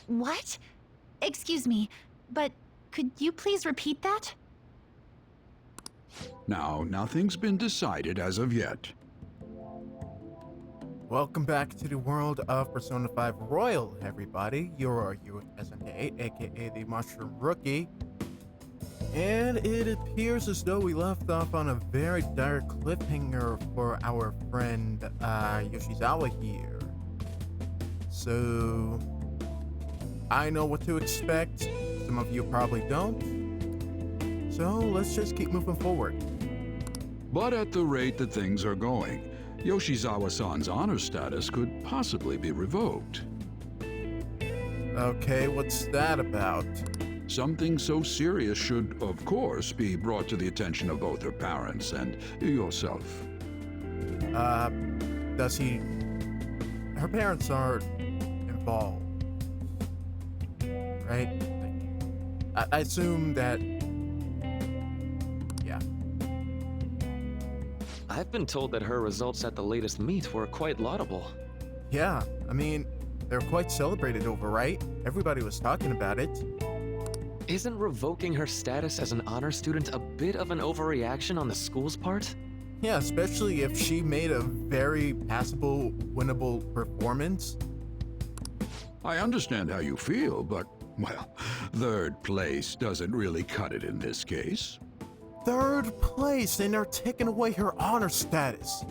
What? Excuse me, but could you please repeat that? Now, nothing's been decided as of yet. Welcome back to the world of Persona 5 Royal, everybody. You're SMK, aka the Mushroom Rookie. And it appears as though we left off on a very dire cliffhanger for our friend Yoshizawa here. So, I know what to expect. Some of you probably don't. So, let's just keep moving forward. But at the rate that things are going, Yoshizawa-san's honor status could possibly be revoked. Okay, what's that about? Something so serious should, of course, be brought to the attention of both her parents and yourself. Does he... Her parents are involved, right? I assume that... Yeah. I've been told that her results at the latest meet were quite laudable. Yeah, I mean, they're quite celebrated over, right? Everybody was talking about it. Isn't revoking her status as an honor student a bit of an overreaction on the school's part? Yeah, especially if she made a very passable, winnable performance. I understand how you feel, but, well, third place doesn't really cut it in this case. Third place, and they're taking away her honor status.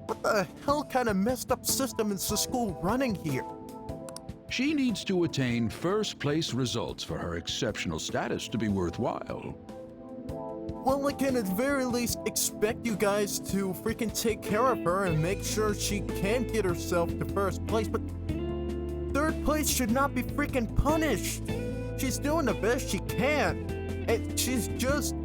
What the hell kind of messed up system is the school running here? She needs to attain first place results for her exceptional status to be worthwhile. Well, I can at the very least expect you guys to freaking take care of her and make sure she can get herself to first place, but third place should not be freaking punished. She's doing the best she can, and she's just...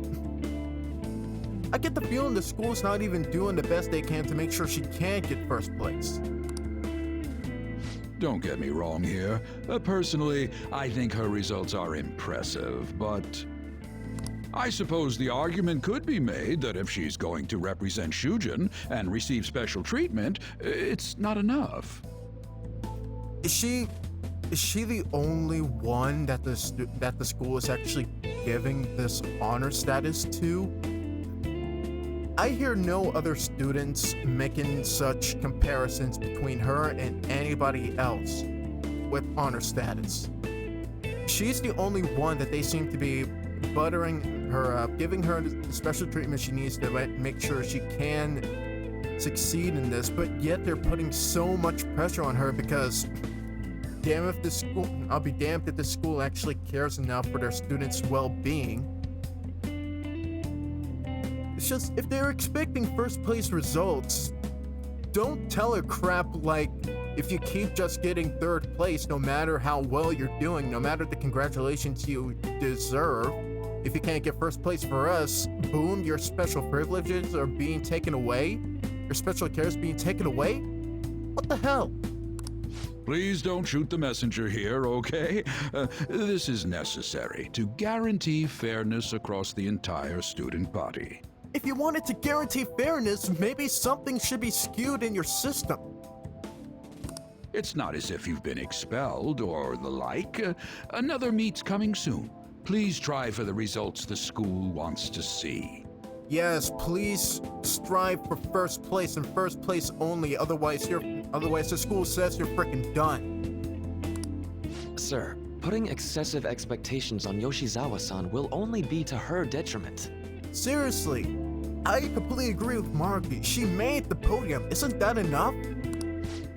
I get the feeling the school's not even doing the best they can to make sure she can get first place. Don't get me wrong here. Personally, I think her results are impressive, but I suppose the argument could be made that if she's going to represent Shujin and receive special treatment, it's not enough. Is she the only one that the school is actually giving this honor status to? I hear no other students making such comparisons between her and anybody else with honor status. She's the only one that they seem to be buttering her up, giving her the special treatment she needs to make sure she can succeed in this, but yet they're putting so much pressure on her because damn if the school, I'll be damned if the school actually cares enough for their students' well-being. It's just, if they're expecting first place results, don't tell her crap like, if you keep just getting third place, no matter how well you're doing, no matter the congratulations you deserve, if you can't get first place for us, boom, your special privileges are being taken away? Your special care is being taken away? What the hell? Please don't shoot the messenger here, okay? This is necessary to guarantee fairness across the entire student body. If you wanted to guarantee fairness, maybe something should be skewed in your system. It's not as if you've been expelled or the like. Another meet's coming soon. Please try for the results the school wants to see. Yes, please strive for first place and first place only, otherwise the school says you're freaking done. Sir, putting excessive expectations on Yoshizawa-san will only be to her detriment. Seriously, I completely agree with Maruki. She made the podium. Isn't that enough?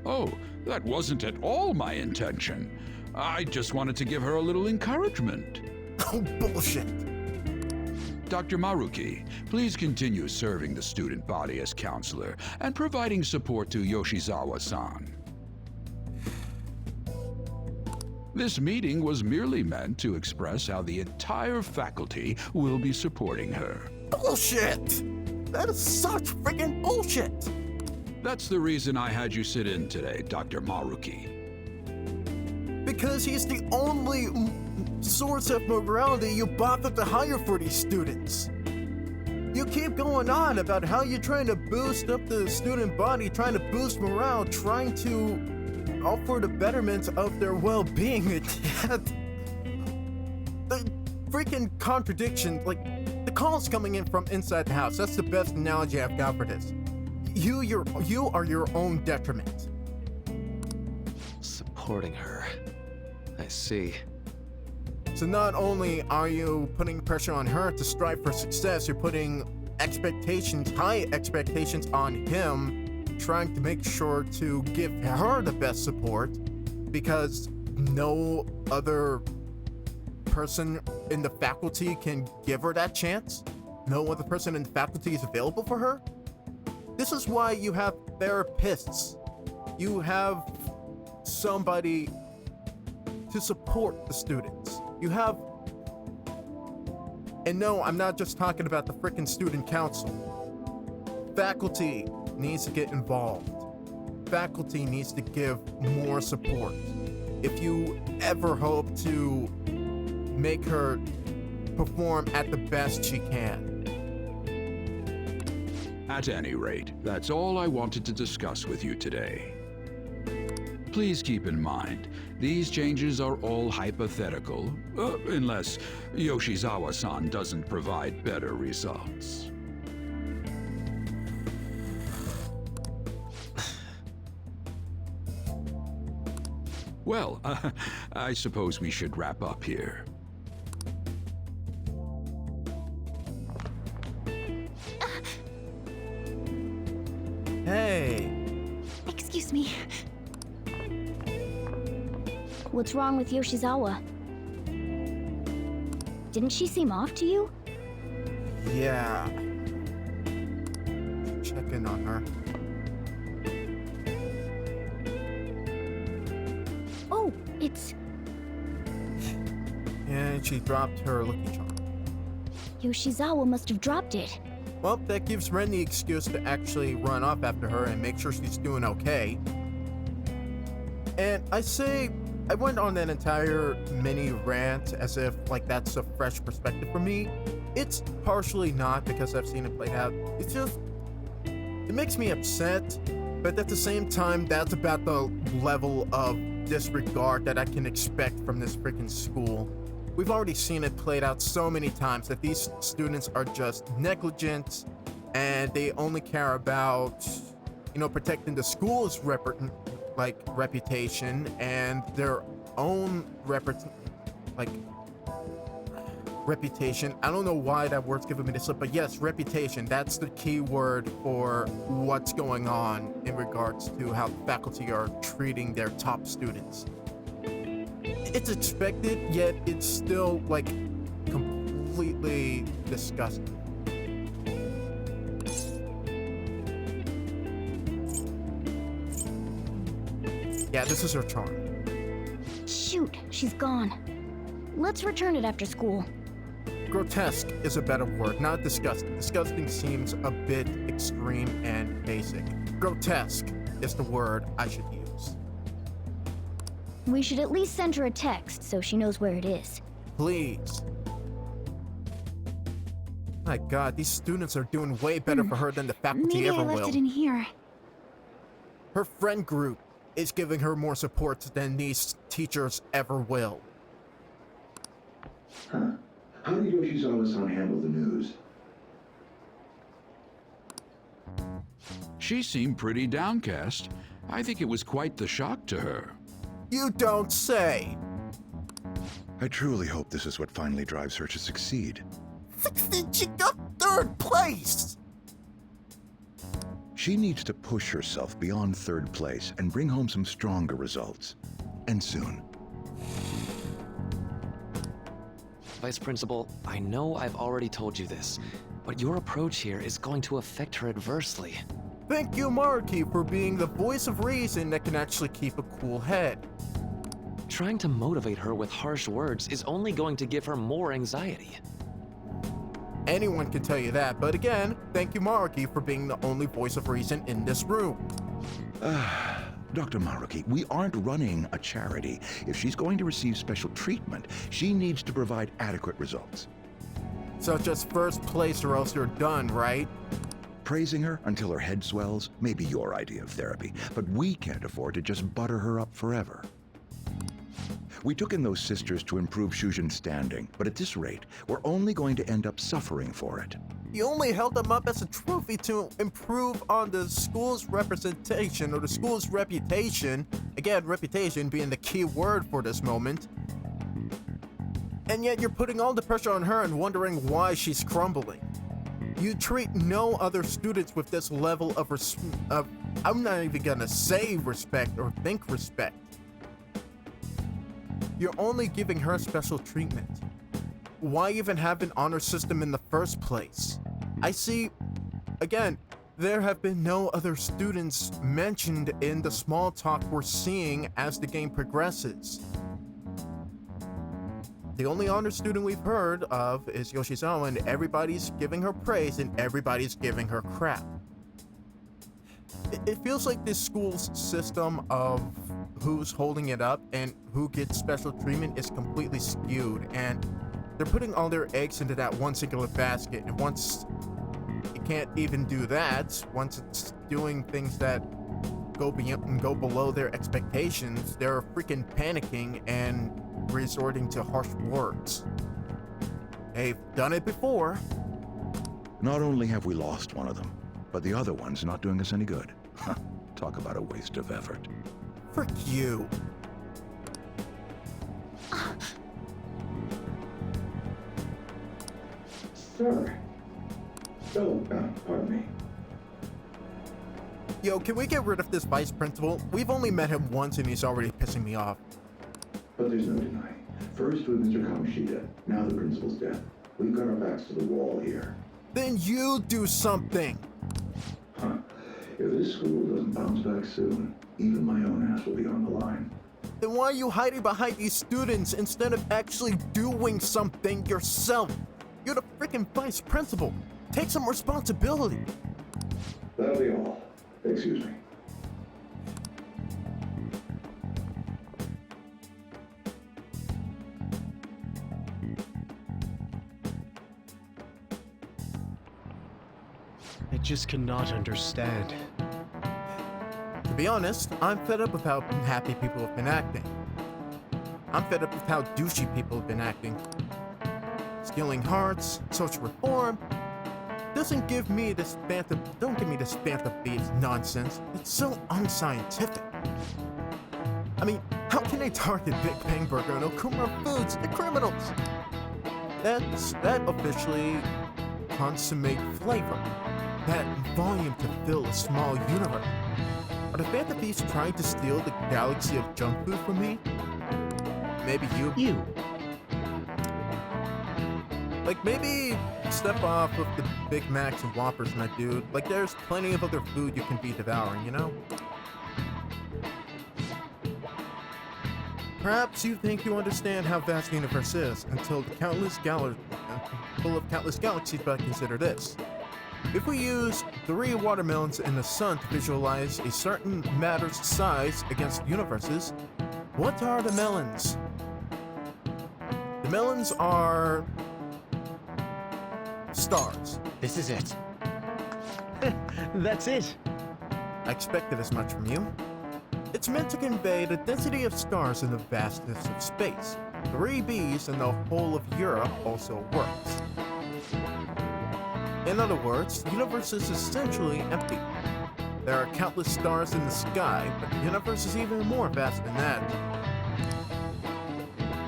Oh, that wasn't at all my intention. I just wanted to give her a little encouragement. Oh, bullshit. Dr. Maruki, please continue serving the student body as counselor and providing support to Yoshizawa-san. This meeting was merely meant to express how the entire faculty will be supporting her. Bullshit! That is such freaking bullshit! That's the reason I had you sit in today, Dr. Maruki. Because he's the only source of morality you bother to hire for these students. You keep going on about how you're trying to boost up the student body, trying to boost morale, trying to all for the betterment of their well-being. Yet, the freaking contradiction, like, the calls coming in from inside the house. That's the best analogy I've got for this. You are your own detriment. Supporting her. I see. So not only are you putting pressure on her to strive for success, you're putting high expectations on him, trying to make sure to give her the best support because no other person in the faculty can give her that chance. No other person in the faculty is available for her. This is why you have therapists. You have somebody to support the students. You have, and no, I'm not just talking about the frickin' student council. Faculty needs to get involved. Faculty needs to give more support. If you ever hope to make her perform at the best she can. At any rate, that's all I wanted to discuss with you today. Please keep in mind, these changes are all hypothetical, unless Yoshizawa-san doesn't provide better results. Well, I suppose we should wrap up here. Hey. Excuse me. What's wrong with Yoshizawa? Didn't she seem off to you? Yeah. Check in on her. Oh, it's And she dropped her Lucky Charm. Yoshizawa must have dropped it. Well, that gives Ren the excuse to actually run off after her and make sure she's doing okay. And I went on that entire mini rant as if like that's a fresh perspective for me. It's partially not because I've seen it played out. It's just, it makes me upset, but at the same time, that's about the level of disregard that I can expect from this freaking school. We've already seen it played out so many times that these students are just negligent and they only care about, protecting the school's reputation and their own reputation. I don't know why that word's giving me the slip, but yes, reputation. That's the key word for what's going on in regards to how faculty are treating their top students. It's expected, yet it's still completely disgusting. Yeah, this is her charm. Shoot, she's gone. Let's return it after school. Grotesque is a better word, not disgusting. Disgusting seems a bit extreme and basic. Grotesque is the word I should use. We should at least send her a text so she knows where it is. Please. My god, these students are doing way better for her than the faculty Maybe ever I left will. it in here. Her friend group is giving her more support than these teachers ever will. Huh. How did Yoshizawa-san handle the news? She seemed pretty downcast. I think it was quite the shock to her. You don't say! I truly hope this is what finally drives her to succeed. 16, she got 3rd place! She needs to push herself beyond 3rd place and bring home some stronger results. And soon. Vice Principal, I know I've already told you this, but your approach here is going to affect her adversely. Thank you, Maruki, for being the voice of reason that can actually keep a cool head. Trying to motivate her with harsh words is only going to give her more anxiety. Anyone can tell you that, but again, thank you, Maruki, for being the only voice of reason in this room. Dr. Maruki, we aren't running a charity. If she's going to receive special treatment, she needs to provide adequate results. So just 1st place or else you're done, right? Praising her until her head swells may be your idea of therapy, but we can't afford to just butter her up forever. We took in those sisters to improve Shujin's standing, but at this rate, we're only going to end up suffering for it. You only held them up as a trophy to improve on the school's representation or the school's reputation. Again, reputation being the key word for this moment. And yet you're putting all the pressure on her and wondering why she's crumbling. You treat no other students with this level of I'm not even gonna say respect or think respect. You're only giving her special treatment. Why even have an honor system in the first place? I see, again, there have been no other students mentioned in the small talk we're seeing as the game progresses. The only honor student we've heard of is Yoshizawa, and everybody's giving her praise and everybody's giving her crap. It feels like this school's system of who's holding it up and who gets special treatment is completely skewed, and they're putting all their eggs into that one singular basket, and once it can't even do that, once it's doing things that go beyond and go below their expectations, they're freaking panicking and resorting to harsh words. They've done it before. Not only have we lost one of them, but the other one's not doing us any good. Talk about a waste of effort. Frick you. Sir. Oh, pardon me. Yo, can we get rid of this vice principal? We've only met him once and he's already pissing me off. But there's no denying. First with Mr. Kamoshida, now the principal's death. We've got our backs to the wall here. Then you do something! Huh. If this school doesn't bounce back soon, even my own ass will be on the line. Then why are you hiding behind these students instead of actually doing something yourself? You're the freaking vice principal. Take some responsibility. That'll be all. Excuse me. I just cannot understand. To be honest, I'm fed up with how happy people have been acting. I'm fed up with how douchey people have been acting. Stealing hearts, social reform. Don't give me this Phantom Thieves nonsense. It's so unscientific. I mean, how can they target Big Bang Burger and Okuma Foods? They're criminals. That officially consummate flavor. That volume to fill a small universe. Are the Phantom Thieves trying to steal the galaxy of junk food from me? Maybe you. Like, maybe step off of the Big Macs and Whoppers, my dude. Like, there's plenty of other food you can be devouring, you know? Perhaps you think you understand how vast the universe is until the full of countless galaxies, but consider this. If we use 3 watermelons in the sun to visualize a certain matter's size against universes, what are the melons? The melons are stars. This is it. That's it. I expected as much from you. It's meant to convey the density of stars in the vastness of space. 3 Bs in the whole of Europe also works. In other words, the universe is essentially empty. There are countless stars in the sky, but the universe is even more vast than that.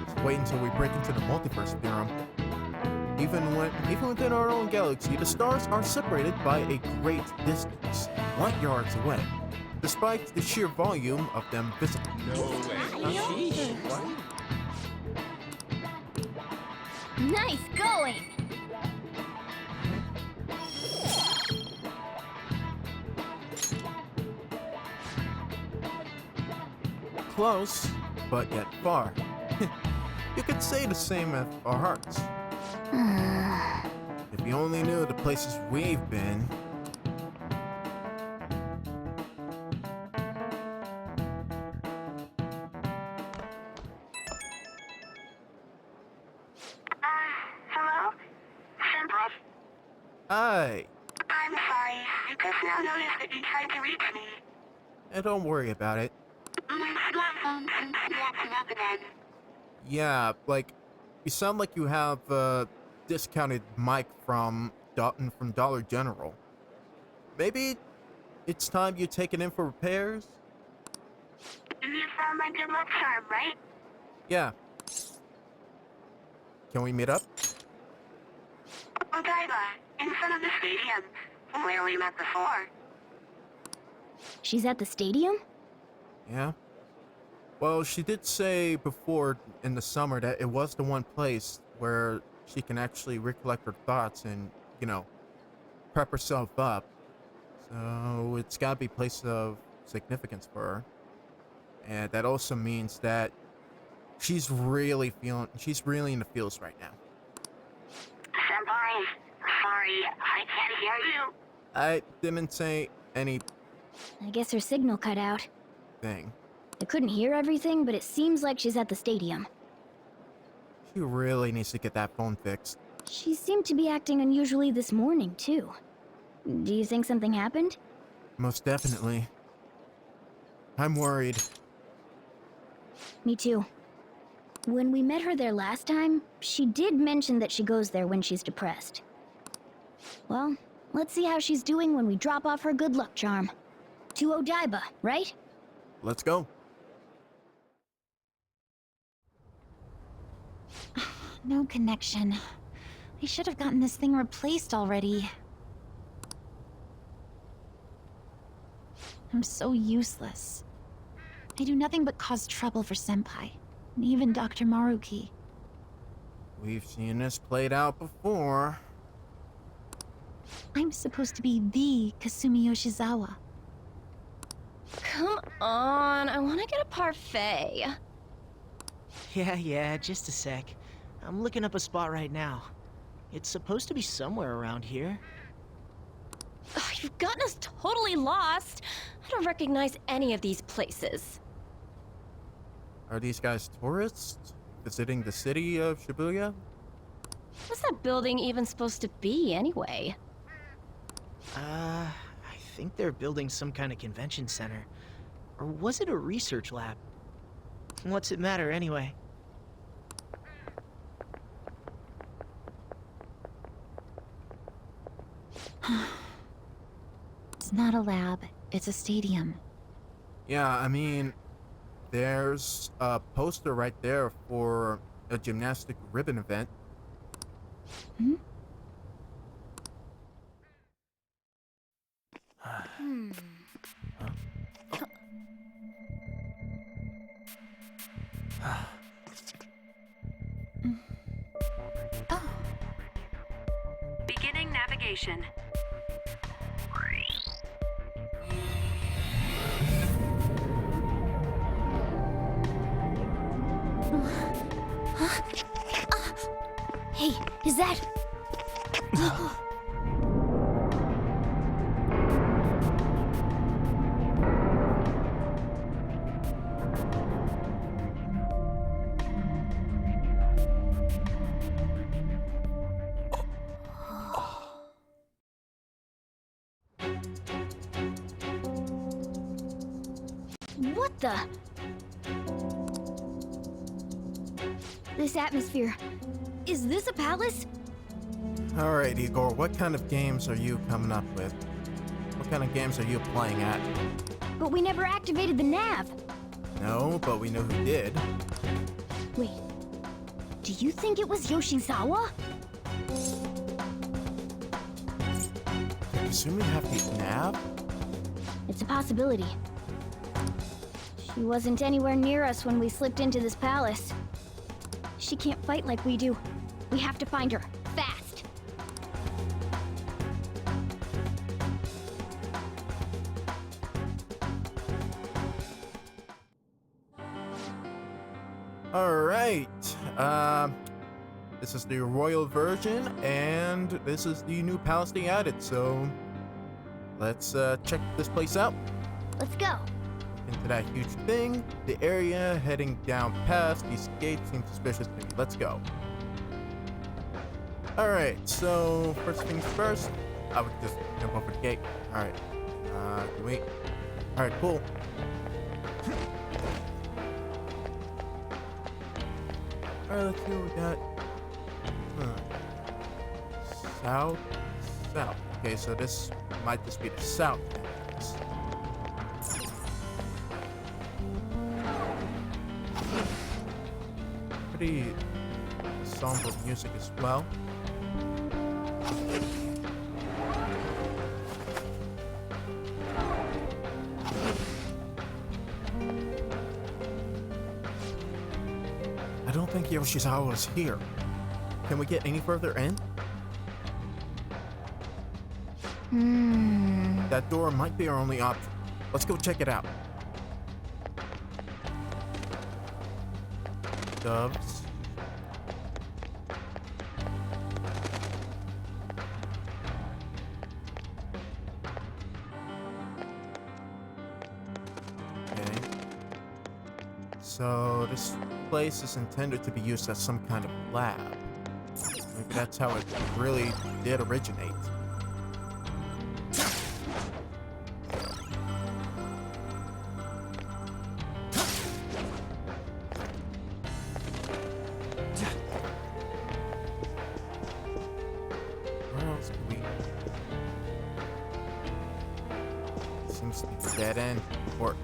Just wait until we break into the multiverse theorem. Even within our own galaxy, the stars are separated by a great distance, light yards away, despite the sheer volume of them visible. Nice going! Close, but yet far. You could say the same of our hearts. If you only knew the places we've been. Hello? Senpai? Hi. I'm sorry. now noticed that you tried to reach me. Don't worry about it. My smartphone seems to be acting up again. Yeah, like, you sound like you have a discounted mic from Dollar General. Maybe it's time you take it in for repairs? You found my good luck charm, right? Yeah. Can we meet up? Odaiba, in front of the stadium, where we met before. She's at the stadium? Yeah. Well, she did say before in the summer that it was the one place where she can actually recollect her thoughts and, you know, prep herself up. So it's gotta be a place of significance for her. And that also means that she's really in the feels right now. Senpai, sorry, I can't hear you. I didn't say anything. I guess her signal cut out. I couldn't hear everything, but it seems like she's at the stadium. She really needs to get that phone fixed. She seemed to be acting unusually this morning, too. Do you think something happened? Most definitely. I'm worried. Me too. When we met her there last time, she did mention that she goes there when she's depressed. Well, let's see how she's doing when we drop off her good luck charm. To Odaiba, right? Let's go. No connection. I should have gotten this thing replaced already. I'm so useless. I do nothing but cause trouble for Senpai, and even Dr. Maruki. We've seen this played out before. I'm supposed to be the Kasumi Yoshizawa. Come on, I want to get a parfait. Yeah, just a sec. I'm looking up a spot right now. It's supposed to be somewhere around here. Oh, you've gotten us totally lost. I don't recognize any of these places. Are these guys tourists? Visiting the city of Shibuya? What's that building even supposed to be, anyway? I think they're building some kind of convention center. Or was it a research lab? What's it matter, anyway? It's not a lab, it's a stadium. Yeah, I mean, there's a poster right there for a gymnastic ribbon event. Hmm? Beginning navigation. Hey, is that... What the... This atmosphere... Is this a palace? Alright, Igor, what kind of games are you coming up with? What kind of games are you playing at? But we never activated the nav. No, but we know who did. Wait. Do you think it was Yoshizawa? Does Kasumi have the nav? It's a possibility. She wasn't anywhere near us when we slipped into this palace. She can't fight like we do. We have to find her, fast. Alright, this is the royal version, and this is the new palace they added, so let's check this place out. Let's go. Into that huge thing, the area heading down past these gates seems suspicious to me. Let's go. Alright, so first things first, I would just jump over the gate. Alright. Wait. Alright, cool. Alright, let's see what we got. South. South. Okay, so this might just be the south entrance. Pretty somber music as well. I don't think Yoshizawa is here. Can we get any further in? That door might be our only option. Let's go check it out. Doves. Okay. So this place is intended to be used as some kind of lab. Maybe that's how it really did originate. Where else could we? Seems to be a dead end. Or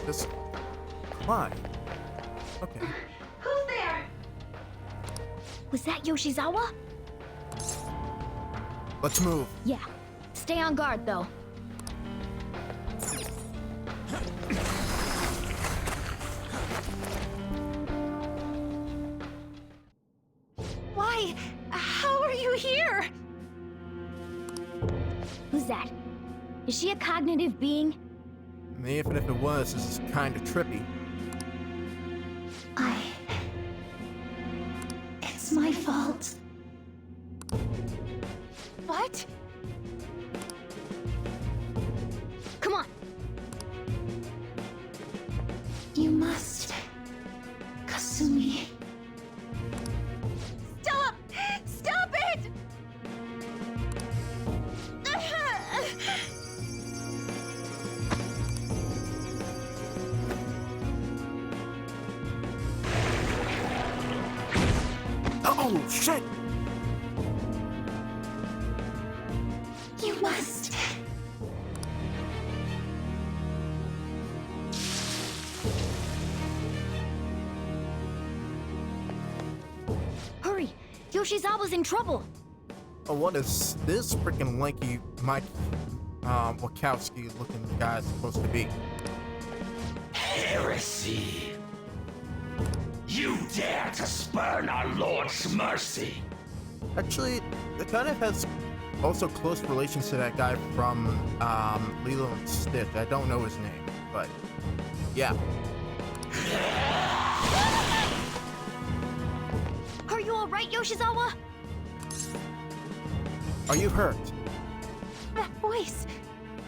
this climb. Okay. Who's there? Was that Yoshizawa? Let's move. Yeah. Stay on guard, though. Why? How are you here? Who's that? Is she a cognitive being? Even if it was, this is kind of trippy. It's my fault. What? Come on. You must. Kasumi. Stop! Stop it! Oh, shit! You must. Hurry! Yoshizawa's in trouble! Oh, what is this freaking lanky Mike Wachowski looking guy supposed to be? Heresy! You dare to spurn our Lord's mercy! Actually, it kind of has also close relations to that guy from Lilo and Stitch. I don't know his name, but yeah. Are you alright, Yoshizawa? Are you hurt? That voice.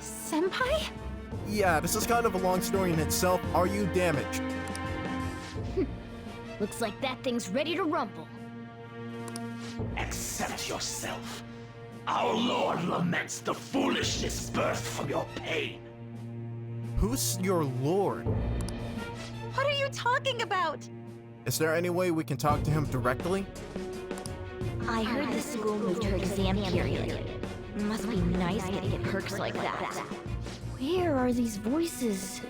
Senpai? Yeah, this is kind of a long story in itself. Are you damaged? Looks like that thing's ready to rumble. Accept yourself. Our Lord laments the foolishness birthed from your pain. Who's your lord? What are you talking about? Is there any way we can talk to him directly? I heard the school moved her exam period. Must be nice getting perks like that. Where are these voices?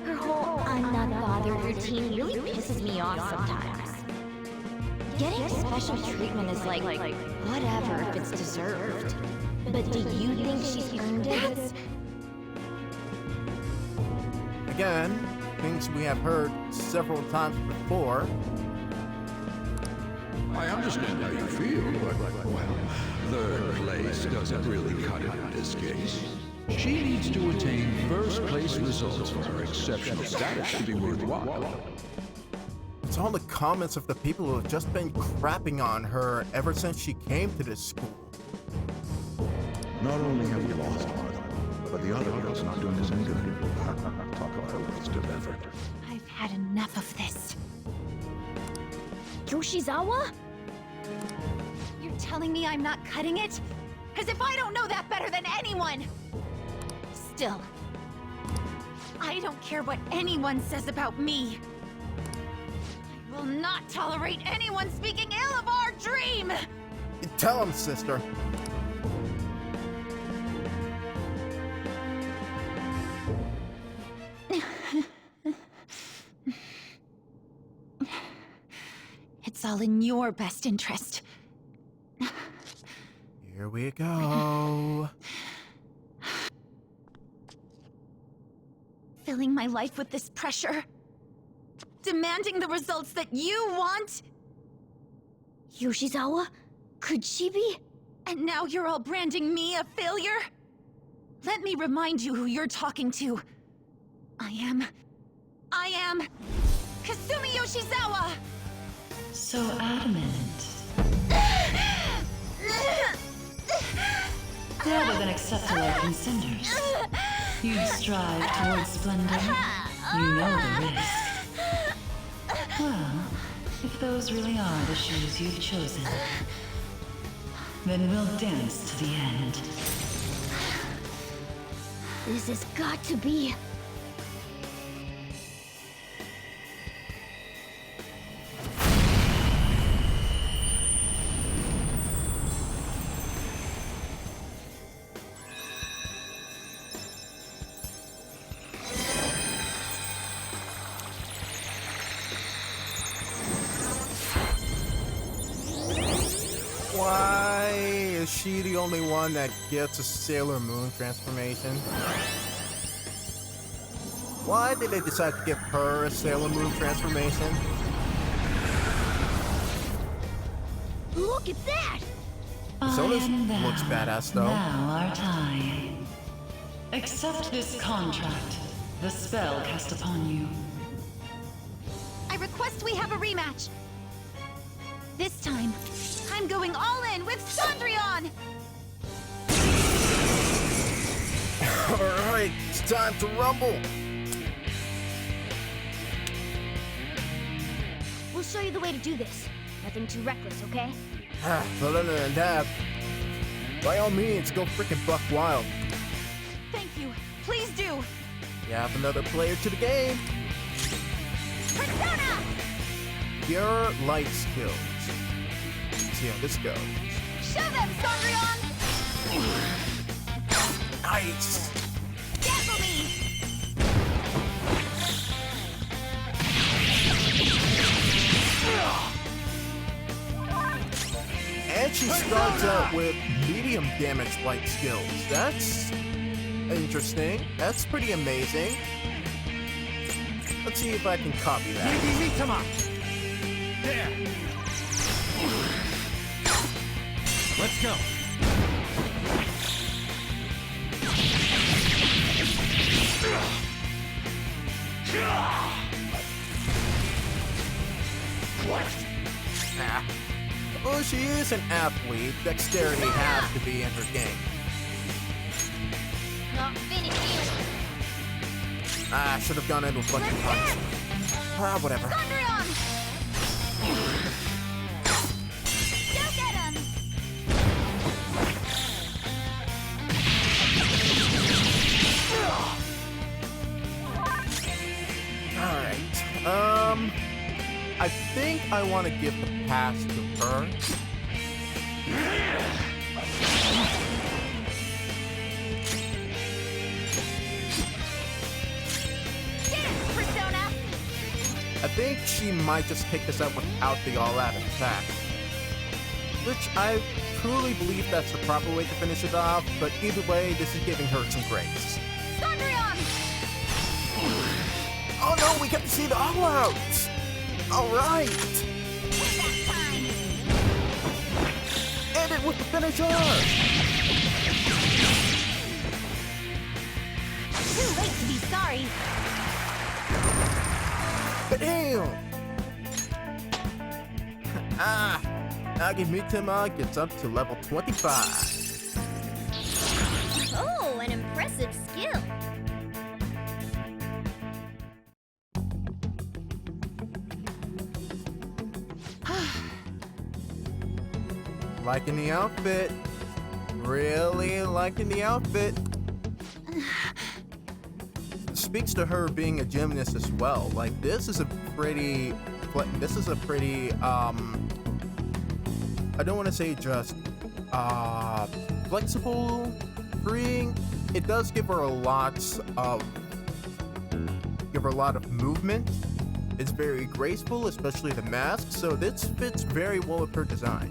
Her whole I'm not bothered routine really pisses me off sometimes. Getting special treatment is like, whatever if it's deserved. But do you think she's earned it? Again, things we have heard several times before. I understand how you feel, but, well, third place doesn't really cut it in this case. She needs to attain first-place results for her exceptional status to be worthwhile. It's all the comments of the people who have just been crapping on her ever since she came to this school. Not only have we lost Martha, but the other girl's not doing us any good. Talk about a wasted effort. I've had enough of this. Yoshizawa? You're telling me I'm not cutting it? As if I don't know that better than anyone! Still, I don't care what anyone says about me. I will not tolerate anyone speaking ill of our dream! Tell him, sister. It's all in your best interest. Here we go. Filling my life with this pressure. Demanding the results that you want. Yoshizawa? Could she be? And now you're all branding me a failure? Let me remind you who you're talking to. I am Kasumi Yoshizawa! So adamant. Rather than accept awakens cinders, you'd strive towards splendor. You know the risk. Well, if those really are the shoes you've chosen, then we'll dance to the end. This has got to be... Why is she the only one that gets a Sailor Moon transformation? Why did they decide to give her a Sailor Moon transformation? Look at that! Sona's thou, looks badass though. Now art I. Accept this contract, the spell cast upon you. I request we have a rematch. This time, I'm going all in with Cendrillon! Alright, it's time to rumble! We'll show you the way to do this. Nothing too reckless, okay? But other than that, by all means, go freaking buck wild. Thank you. Please do. You have another player to the game. Persona! Your light skills. Let's see how this goes. Show them, Cendrillon! Nice! Dazzle me! And she starts out with medium damage light skills. That's interesting. That's pretty amazing. Let's see if I can copy that. There. Let's go. Ah. Well, she is an athlete. Dexterity has to be in her game. Not finished yet. I should have gone in with a bunch of punch. Ah, whatever. Cendrillon! Go get him! Alright. I think I want to give the pass to her. Get it, Persona! I think she might just take this out without the all-out attack. Which I truly believe that's the proper way to finish it off, but either way, this is giving her some grace. Cendrillon! Oh no, we get to see the all-out! Alright! That time! End it with the finisher! Too late to be sorry. Damn! Ah! Nagimitama gets up to level 25. Oh, an impressive skill. Liking the outfit. really liking the outfit. Speaks to her being a gymnast as well. Like, this is a pretty, I don't want to say just, flexible, freeing. It does give her a lot of movement. It's very graceful, especially the mask, so this fits very well with her design.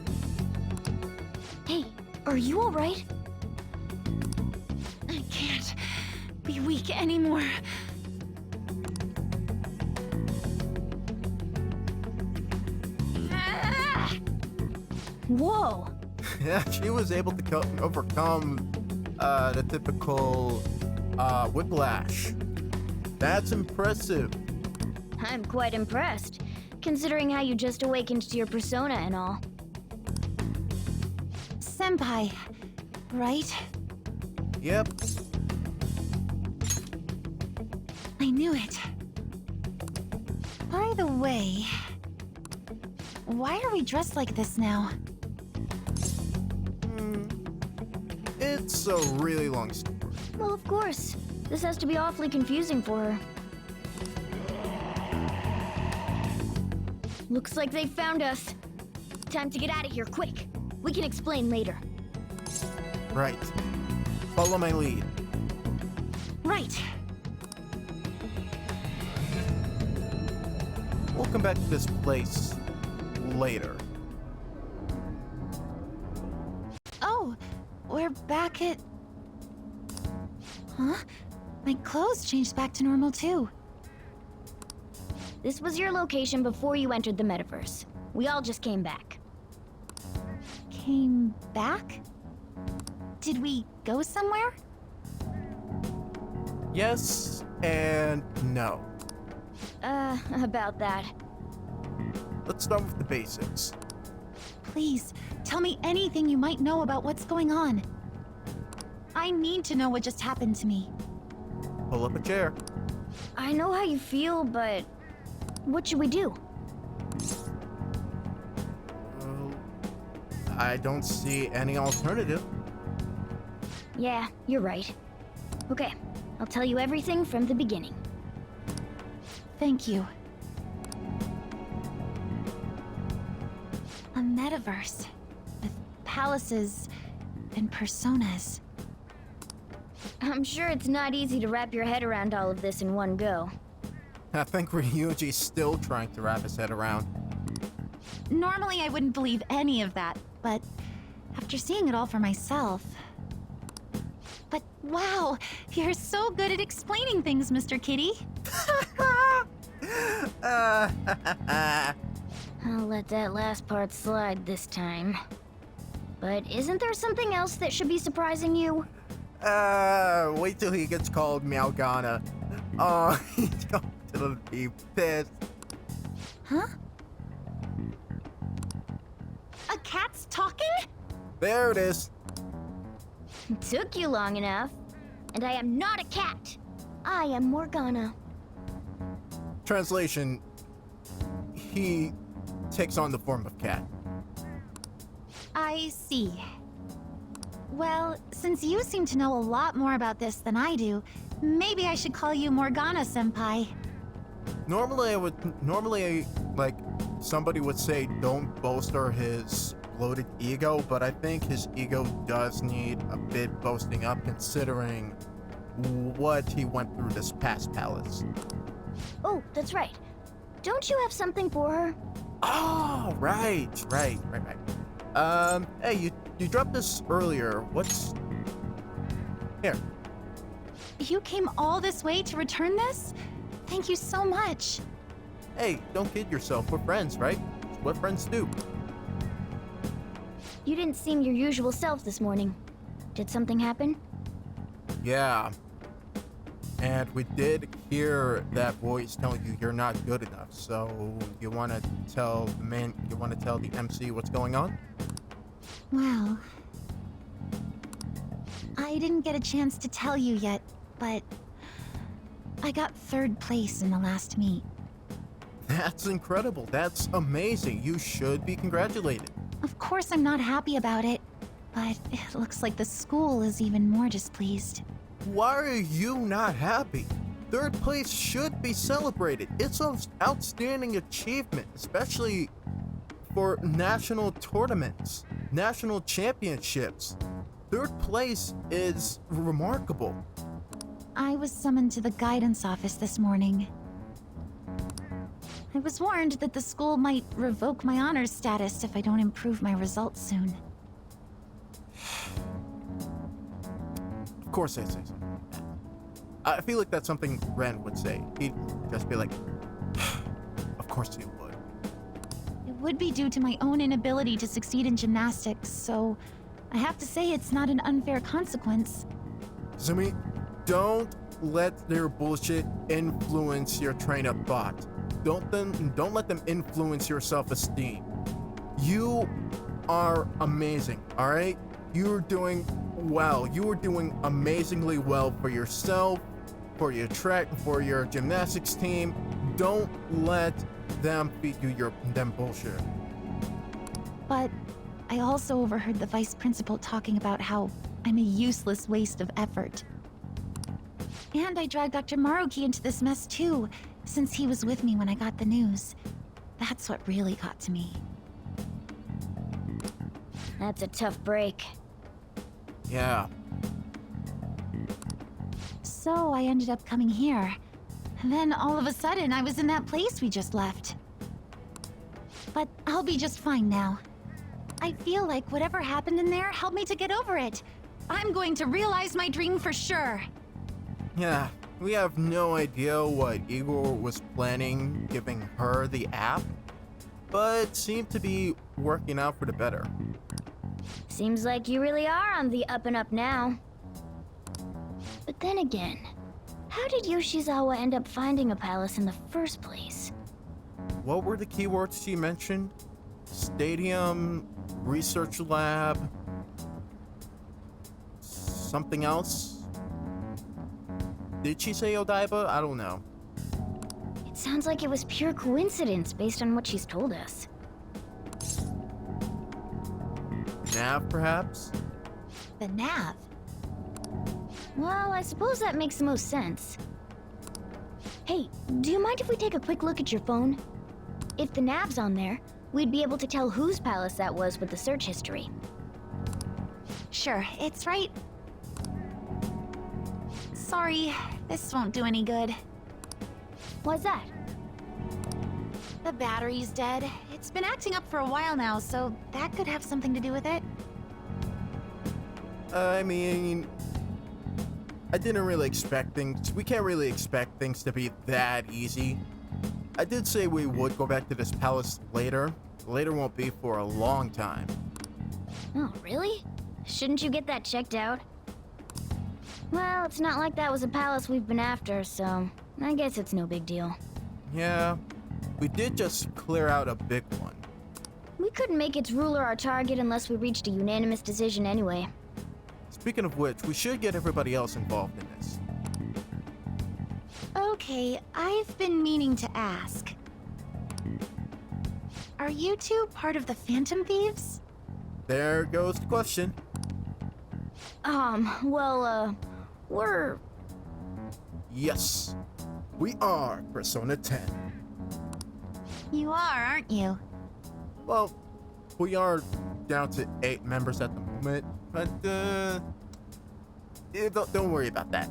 Hey, are you alright? I can't be weak anymore. Whoa! Yeah, she was able to overcome the typical whiplash. That's impressive. I'm quite impressed, considering how you just awakened to your persona and all. Senpai, right? Yep. I knew it. By the way, why are we dressed like this now? It's a really long story. Well, of course. This has to be awfully confusing for her. Looks like they found us. Time to get out of here, quick. We can explain later. Right. Follow my lead. Right. We'll come back to this place later. Oh, we're back at... Huh? My clothes changed back to normal too. This was your location before you entered the metaverse. We all just came back. Came back? Did we go somewhere? Yes and no. About that. Let's start with the basics. Please, tell me anything you might know about what's going on. I need to know what just happened to me. Pull up a chair. I know how you feel, but what should we do? I don't see any alternative. Yeah, you're right. Okay, I'll tell you everything from the beginning. Thank you. A metaverse with palaces and personas. I'm sure it's not easy to wrap your head around all of this in one go. I think Ryuji's still trying to wrap his head around. Normally I wouldn't believe any of that, but after seeing it all for myself... But wow, you're so good at explaining things, Mr. Kitty. I'll let that last part slide this time. But isn't there something else that should be surprising you? Wait till he gets called Meowgana. Oh, he's going to be pissed. Huh? A cat's talking? There it is. Took you long enough. And I am not a cat. I am Morgana. Translation, he takes on the form of cat. I see. Well, since you seem to know a lot more about this than I do, maybe I should call you Morgana-senpai. Normally, like, somebody would say don't bolster his bloated ego, but I think his ego does need a bit boasting up considering what he went through this past palace. Oh, that's right. Don't you have something for her? Oh, right. Hey, you dropped this earlier. What's... Here. You came all this way to return this? Thank you so much. Hey, don't kid yourself. We're friends, right? It's what friends do. You didn't seem your usual self this morning. Did something happen? Yeah. And we did hear that voice telling you you're not good enough. So you want to tell the MC what's going on? Well, I didn't get a chance to tell you yet, but I got 3rd place in the last meet. That's incredible. That's amazing. You should be congratulated. Of course I'm not happy about it. but it looks like the school is even more displeased. Why are you not happy? Third place should be celebrated. It's an outstanding achievement, especially for national tournaments, national championships. Third place is remarkable. I was summoned to the guidance office this morning. I was warned that the school might revoke my honors status if I don't improve my results soon. Of course I say so. I feel like that's something Ren would say. He'd just be like, of course you would. It would be due to my own inability to succeed in gymnastics, so I have to say it's not an unfair consequence. Kasumi, don't let their bullshit influence your train of thought. Don't let them influence your self-esteem. You are amazing, all right? You're doing well. You are doing amazingly well for yourself, for your for your gymnastics team. Don't let them feed you them bullshit. But I also overheard the vice principal talking about how I'm a useless waste of effort. And I dragged Dr. Maruki into this mess too, since he was with me when I got the news. That's what really got to me. That's a tough break. Yeah. So I ended up coming here. And then all of a sudden, I was in that place we just left. But I'll be just fine now. I feel like whatever happened in there helped me to get over it. I'm going to realize my dream for sure. Yeah, we have no idea what Igor was planning giving her the app, but it seemed to be working out for the better. Seems like you really are on the up and up now. But then again, how did Yoshizawa end up finding a palace in the first place? What were the keywords she mentioned? Stadium, research lab, something else? Did she say Odaiba? I don't know. It sounds like it was pure coincidence based on what she's told us. Nav, perhaps? The nav? Well, I suppose that makes the most sense. Hey, do you mind if we take a quick look at your phone? If the nav's on there, we'd be able to tell whose palace that was with the search history. Sure, it's right. Sorry, this won't do any good. Why's that? The battery's dead. It's been acting up for a while now, so that could have something to do with it. I mean, I didn't really expect things. We can't really expect things to be that easy. I did say we would go back to this palace later. Later won't be for a long time. Oh, really? Shouldn't you get that checked out? Well, it's not like that was a palace we've been after, so I guess it's no big deal. Yeah, we did just clear out a big one. We couldn't make its ruler our target unless we reached a unanimous decision anyway. Speaking of which, we should get everybody else involved in this. Okay, I've been meaning to ask. Are you two part of the Phantom Thieves? There goes the question. We're... Yes, we are Persona 10. You are, aren't you? Well, we are down to 8 members at the moment, but don't worry about that.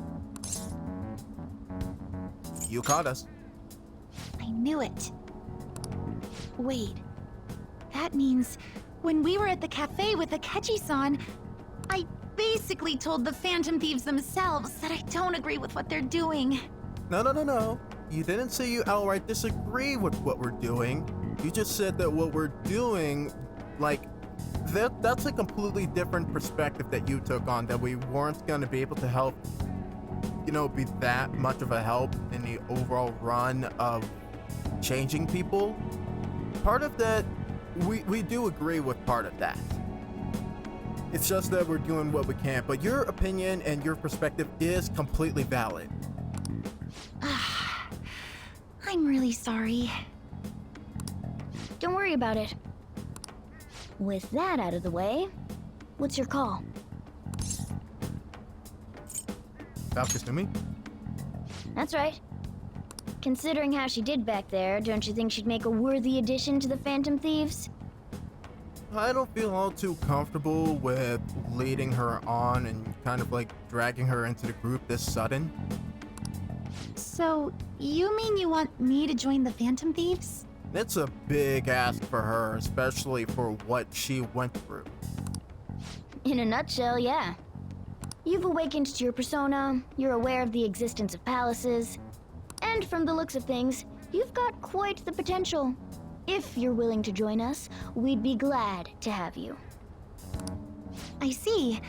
You caught us. I knew it. Wait, that means when we were at the cafe with Akechi-san, I basically told the Phantom Thieves themselves that I don't agree with what they're doing. No. You didn't say you outright disagree with what we're doing. You just said that what we're doing, like, that's a completely different perspective that you took on, that we weren't going to be able to help, be that much of a help in the overall run of changing people. Part of that, we do agree with part of that. It's just that we're doing what we can, but your opinion and your perspective is completely valid. I'm really sorry. Don't worry about it. With that out of the way, What's your call? About Kasumi? That's right. Considering how she did back there, don't you think she'd make a worthy addition to the Phantom Thieves? I don't feel all too comfortable with leading her on and kind of like dragging her into the group this sudden. So, you mean you want me to join the Phantom Thieves? It's a big ask for her, especially for what she went through. In a nutshell, yeah. You've awakened to your persona, you're aware of the existence of palaces, and from the looks of things, you've got quite the potential. If you're willing to join us, we'd be glad to have you. I see.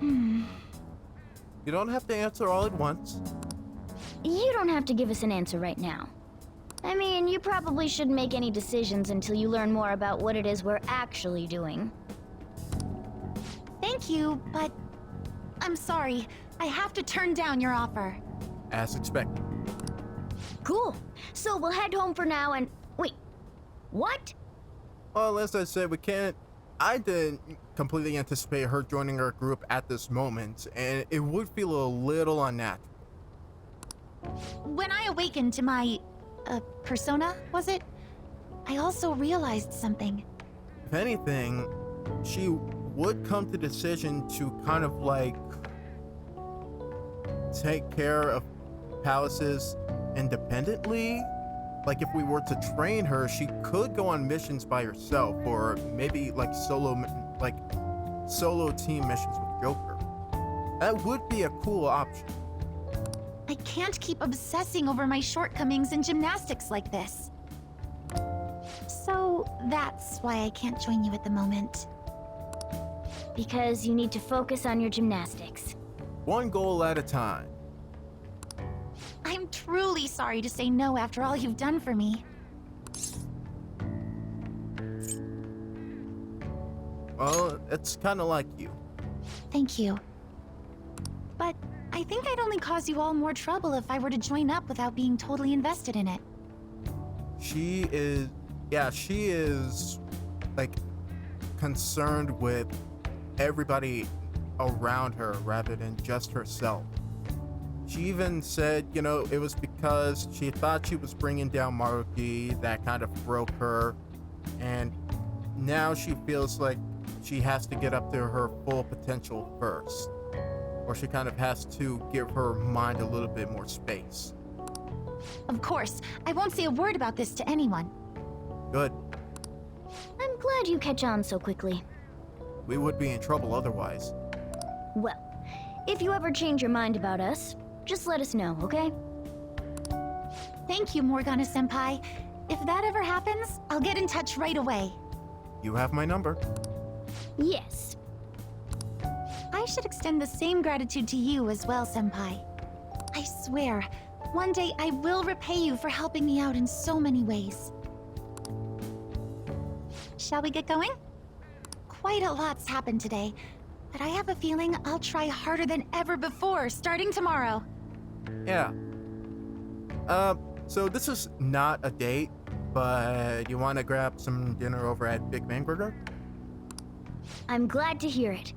You don't have to answer all at once. You don't have to give us an answer right now. I mean, you probably shouldn't make any decisions until you learn more about what it is we're actually doing. Thank you, but I'm sorry. I have to turn down your offer. As expected. Cool. So we'll head home for now and... Wait. What? Well, as I said, I didn't completely anticipate her joining our group at this moment, and it would feel a little unnatural. When I awakened to my... persona, was it? I also realized something. If anything, she would come to the decision to kind of like take care of palaces independently. Like if we were to train her, she could go on missions by herself, or maybe like solo team missions with Joker. That would be a cool option. I can't keep obsessing over my shortcomings in gymnastics like this. So that's why I can't join you at the moment. Because you need to focus on your gymnastics. One goal at a time. I'm truly sorry to say no after all you've done for me. Well, it's kind of like you. Thank you. But I think I'd only cause you all more trouble if I were to join up without being totally invested in it. She is like concerned with everybody around her rather than just herself. She even said, you know, it was because she thought she was bringing down Maruki that kind of broke her, and now she feels like she has to get up to her full potential first, or she kind of has to give her mind a little bit more space. Of course, I won't say a word about this to anyone. Good. I'm glad you catch on so quickly. We would be in trouble otherwise. Well, if you ever change your mind about us, just let us know, okay? Thank you, Morgana-senpai. If that ever happens, I'll get in touch right away. You have my number. Yes. I should extend the same gratitude to you as well, senpai. I swear, one day I will repay you for helping me out in so many ways. Shall we get going? Quite a lot's happened today, but I have a feeling I'll try harder than ever before starting tomorrow. Yeah. So this is not a date, but you want to grab some dinner over at Big Bang Burger? I'm glad to hear it.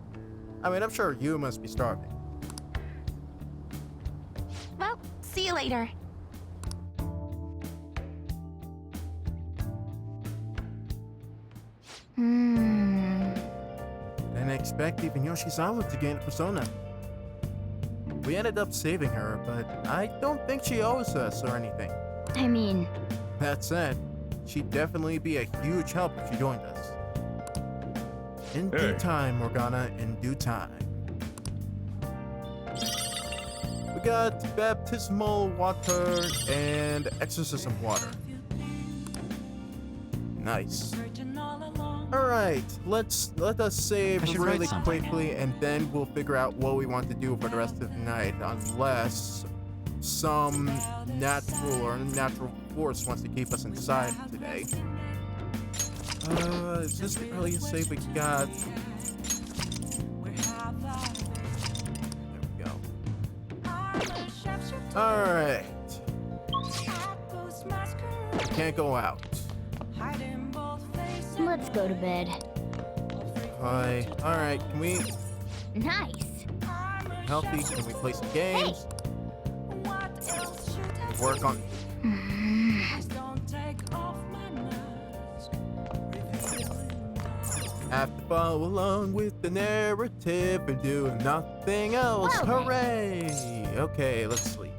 I mean, I'm sure you must be starving. Well, see you later. Didn't expect even Yoshizawa to gain a persona. We ended up saving her, but I don't think she owes us or anything. I mean... That said, she'd definitely be a huge help if she joined us. In due time, Morgana, in due time. We got baptismal water and exorcism water. Nice. Alright, let us save really quickly and then we'll figure out what we want to do for the rest of the night, unless some natural or unnatural force wants to keep us inside today. Is this the earliest save we got? There we go. Alright. Can't go out. Let's go to bed. Senpai. Alright, can we Nice. healthy? Can we play some games? Work on have to follow along with the narrative and do nothing else. Well, Hooray! Okay, let's sleep.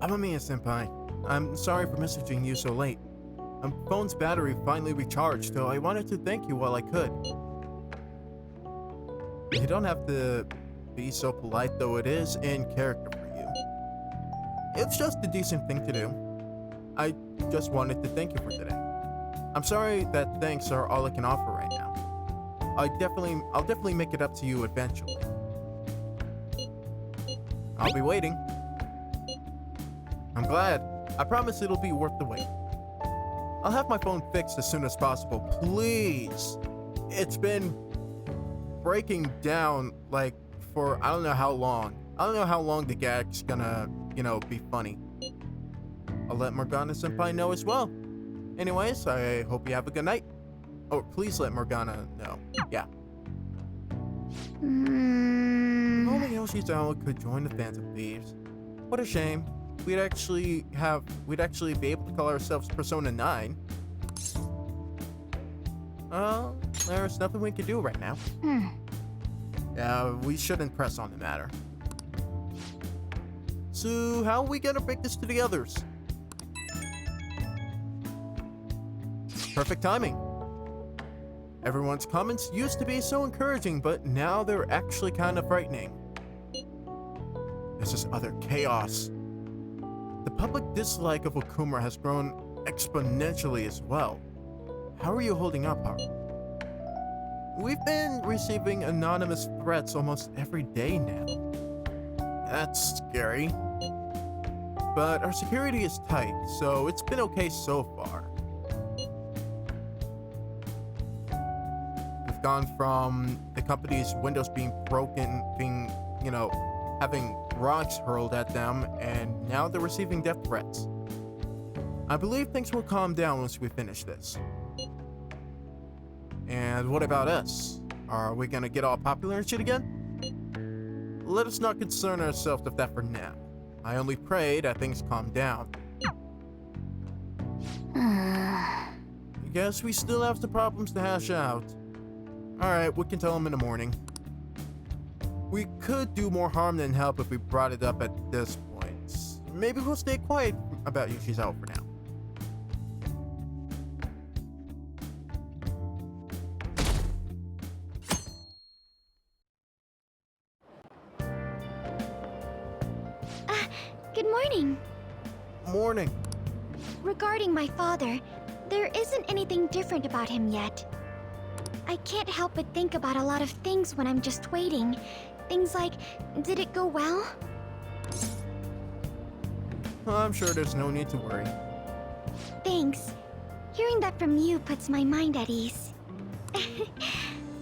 Amamiya senpai, I'm sorry for messaging you so late. My phone's battery finally recharged, so I wanted to thank you while I could. You don't have to be so polite, though it is in character for you. It's just a decent thing to do. I just wanted to thank you for today. I'm sorry that thanks are all I can offer right now. I'll definitely make it up to you eventually. I'll be waiting. I'm glad. I promise it'll be worth the wait. I'll have my phone fixed as soon as possible, please. It's been breaking down like for I don't know how long. I don't know how long the gag's gonna, be funny. I'll let Morgana senpai know as well. Anyways, I hope you have a good night. Oh, please let Morgana know. Yeah. Only Yoshizawa could join the Phantom Thieves. What a shame. We'd actually be able to call ourselves Persona 9. Well, there's nothing we can do right now. Yeah, we shouldn't press on the matter. So, how are we gonna break this to the others? Perfect timing. Everyone's comments used to be so encouraging, but now they're actually kind of frightening. This is utter chaos. The public dislike of Okumura has grown exponentially as well. How are you holding up, Haru? We've been receiving anonymous threats almost every day now. That's scary. But our security is tight, so it's been okay so far. We've gone from the company's windows being broken, having rocks hurled at them, and now they're receiving death threats. I believe things will calm down once we finish this. And what about us? Are we gonna get all popular and shit again? Let us not concern ourselves with that for now. I only pray that things calm down. I guess we still have some problems to hash out. Alright, we can tell them in the morning. We could do more harm than help if we brought it up at this point. Maybe we'll stay quiet about Yoshizawa for now. Good morning. Morning. Regarding my father, there isn't anything different about him yet. I can't help but think about a lot of things when I'm just waiting. Things like, did it go well? I'm sure there's no need to worry. Thanks. Hearing that from you puts my mind at ease.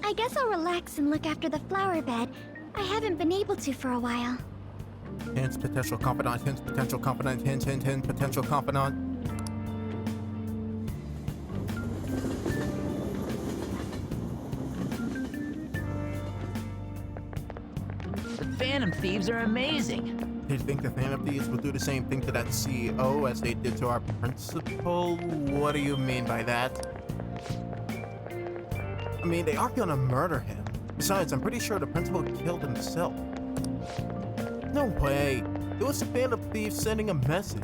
I guess I'll relax and look after the flower bed. I haven't been able to for a while. Hints, potential confidant, hints, potential confidant, hint, hint, hint, potential confidant. The Phantom Thieves are amazing. Do you think the Phantom Thieves will do the same thing to that CEO as they did to our principal? What do you mean by that? I mean, they are gonna murder him. Besides, I'm pretty sure the principal killed himself. No way. It was the Phantom Thieves sending a message.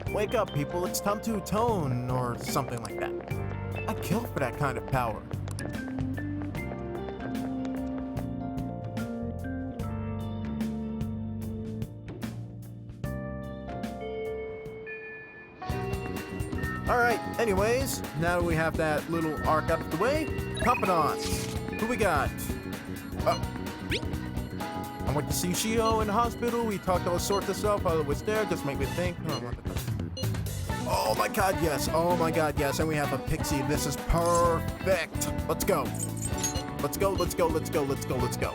Wake up, people. It's time to atone, or something like that. I'd kill for that kind of power. Alright, anyways, now that we have that little arc out of the way, confidants. Who we got? I went to see Shio in the hospital. We talked all sorts of stuff while it was there. Just make me think. Oh my god, yes. Oh my god, yes. And we have a pixie. This is perfect. Let's go. Let's go, let's go, let's go, let's go, let's go.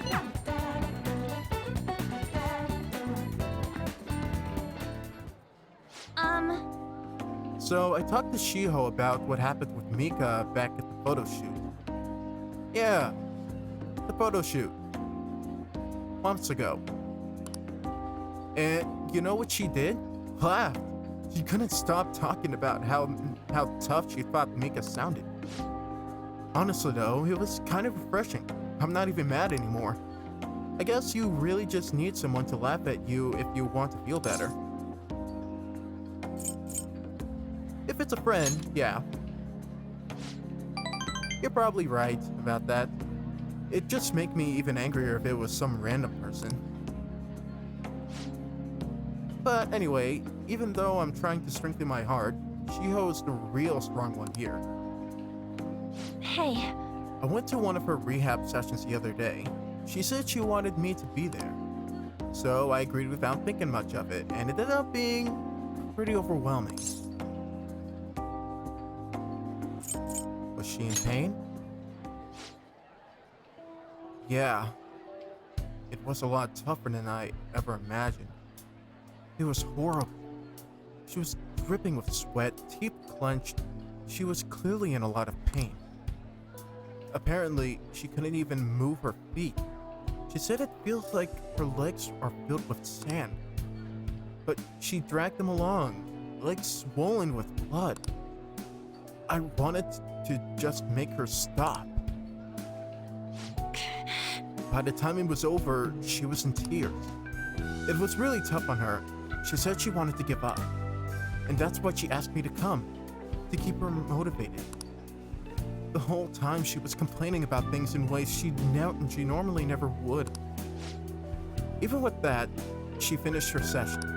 So I talked to Shiho about what happened with Mika back at the photo shoot. Yeah, the photo shoot. Months ago. And you know what she did? Laughed. She couldn't stop talking about how tough she thought Mika sounded. Honestly though, it was kind of refreshing. I'm not even mad anymore. I guess you really just need someone to laugh at you if you want to feel better. If it's a friend, yeah. You're probably right about that. It'd just make me even angrier if it was some random person. But anyway, even though I'm trying to strengthen my heart, Shiho's the real strong one here. Hey. I went to one of her rehab sessions the other day. She said she wanted me to be there. So I agreed without thinking much of it, and it ended up being pretty overwhelming. Was she in pain? Yeah. It was a lot tougher than I ever imagined. It was horrible. She was dripping with sweat, teeth clenched. She was clearly in a lot of pain. Apparently, she couldn't even move her feet. She said it feels like her legs are filled with sand. But she dragged them along, legs swollen with blood. I wanted to just make her stop. By the time it was over, she was in tears. It was really tough on her. She said she wanted to give up. And that's why she asked me to come, to keep her motivated. The whole time she was complaining about things in ways she normally never would. Even with that, she finished her session.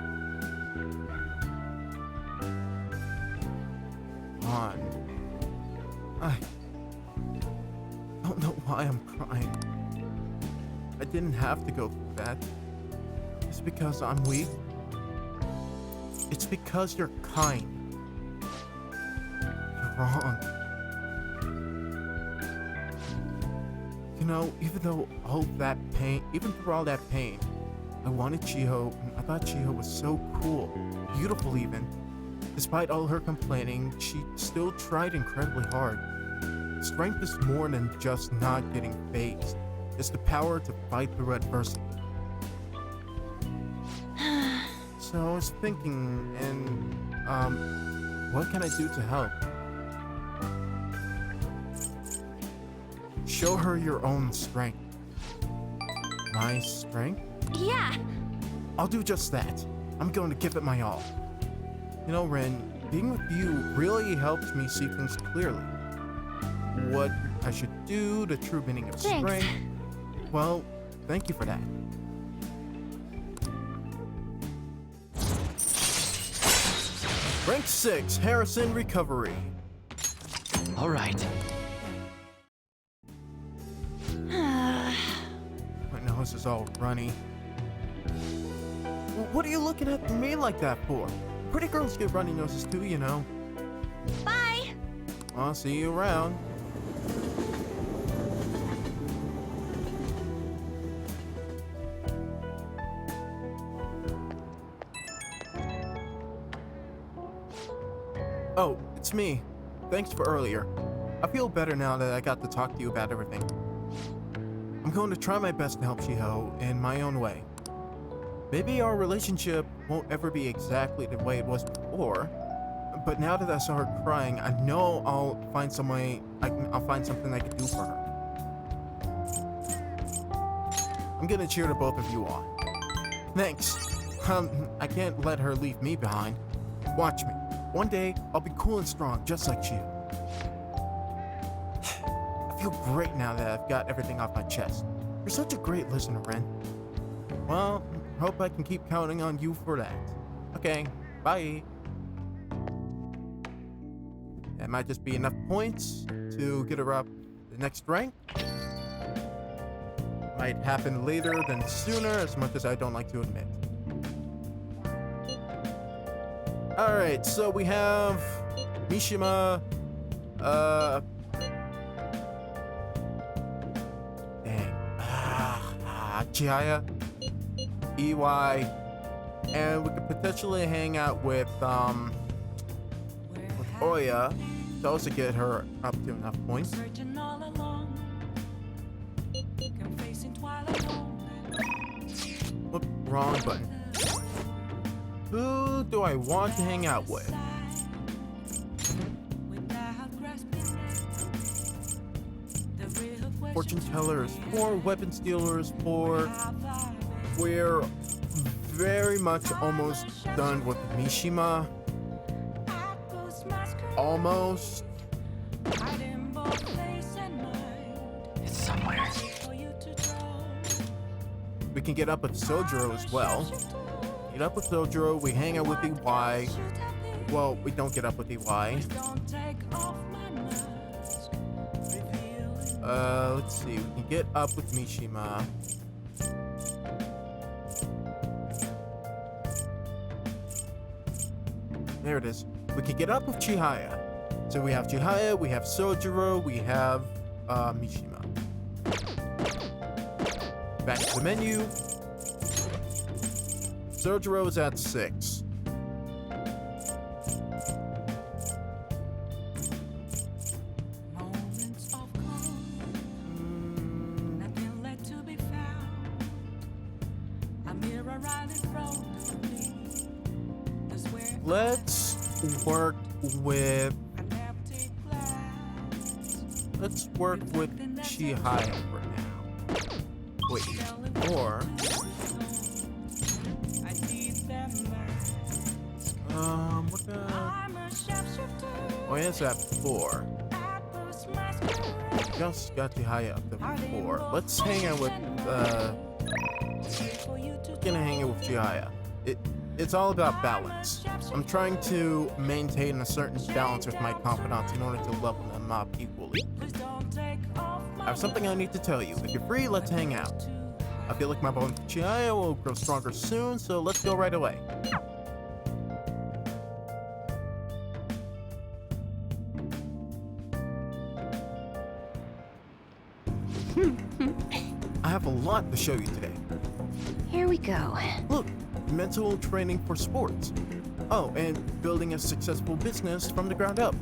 I don't know why I'm crying. I didn't have to go through that. It's because I'm weak. It's because you're kind. You're wrong. You know, even through all that pain, I wanted Chiho, and I thought Chiho was so cool, beautiful even. Despite all her complaining, she still tried incredibly hard. Strength is more than just not getting phased. It's the power to fight through adversity. So I was thinking, what can I do to help? Show her your own strength. My strength? Yeah. I'll do just that. I'm going to give it my all. You know, Ren, being with you really helps me see things clearly. What I should do, the true meaning of strength. Well, thank you for that. Rank 6, Harrison Recovery. All right. My nose is all runny. What are you looking at me like that for? Pretty girls get runny noses too, you know. Bye! I'll see you around. Oh, it's me. Thanks for earlier. I feel better now that I got to talk to you about everything. I'm going to try my best to help Shiho in my own way. Maybe our relationship won't ever be exactly the way it was before, but now that I saw her crying, I know I'll find something I can do for her. I'm gonna cheer the both of you on. Thanks. I can't let her leave me behind. Watch me. One day, I'll be cool and strong, just like you. I feel great now that I've got everything off my chest. You're such a great listener, Ren. Well, hope I can keep counting on you for that. Okay, bye. That might just be enough points to get her up the next rank. Might happen later than sooner, as much as I don't like to admit. Alright, so we have Mishima, Chihaya, EY, and we could potentially hang out with, Oya to also get her up to enough points. Whoop, wrong button. Who do I want to hang out with? Fortune tellers 4, weapon stealers 4. We're very much almost done with Mishima. Almost. It's somewhere. We can get up with Sojiro as well. Get up with Sojiro, we hang out with EY. Well, we don't get up with EY. Let's see, we can get up with Mishima. There it is. We can get up with Chihaya. So we have Chihaya, we have Sojiro, we have Mishima. Back to the menu. Sojiro is at 6. Let's work with Chihaya for now. Wait, or what oh, yes, at 4. Just got Chihaya up to 4. Let's hang out with gonna hang out with Chihaya. It's all about balance. I'm trying to maintain a certain balance with my confidants in order to level them up equally. I have something I need to tell you. If you're free, let's hang out. I feel like my bond with Chihaya will grow stronger soon, so let's go right away. I have a lot to show you today. Here we go. Look, mental training for sports. Oh, and building a successful business from the ground up.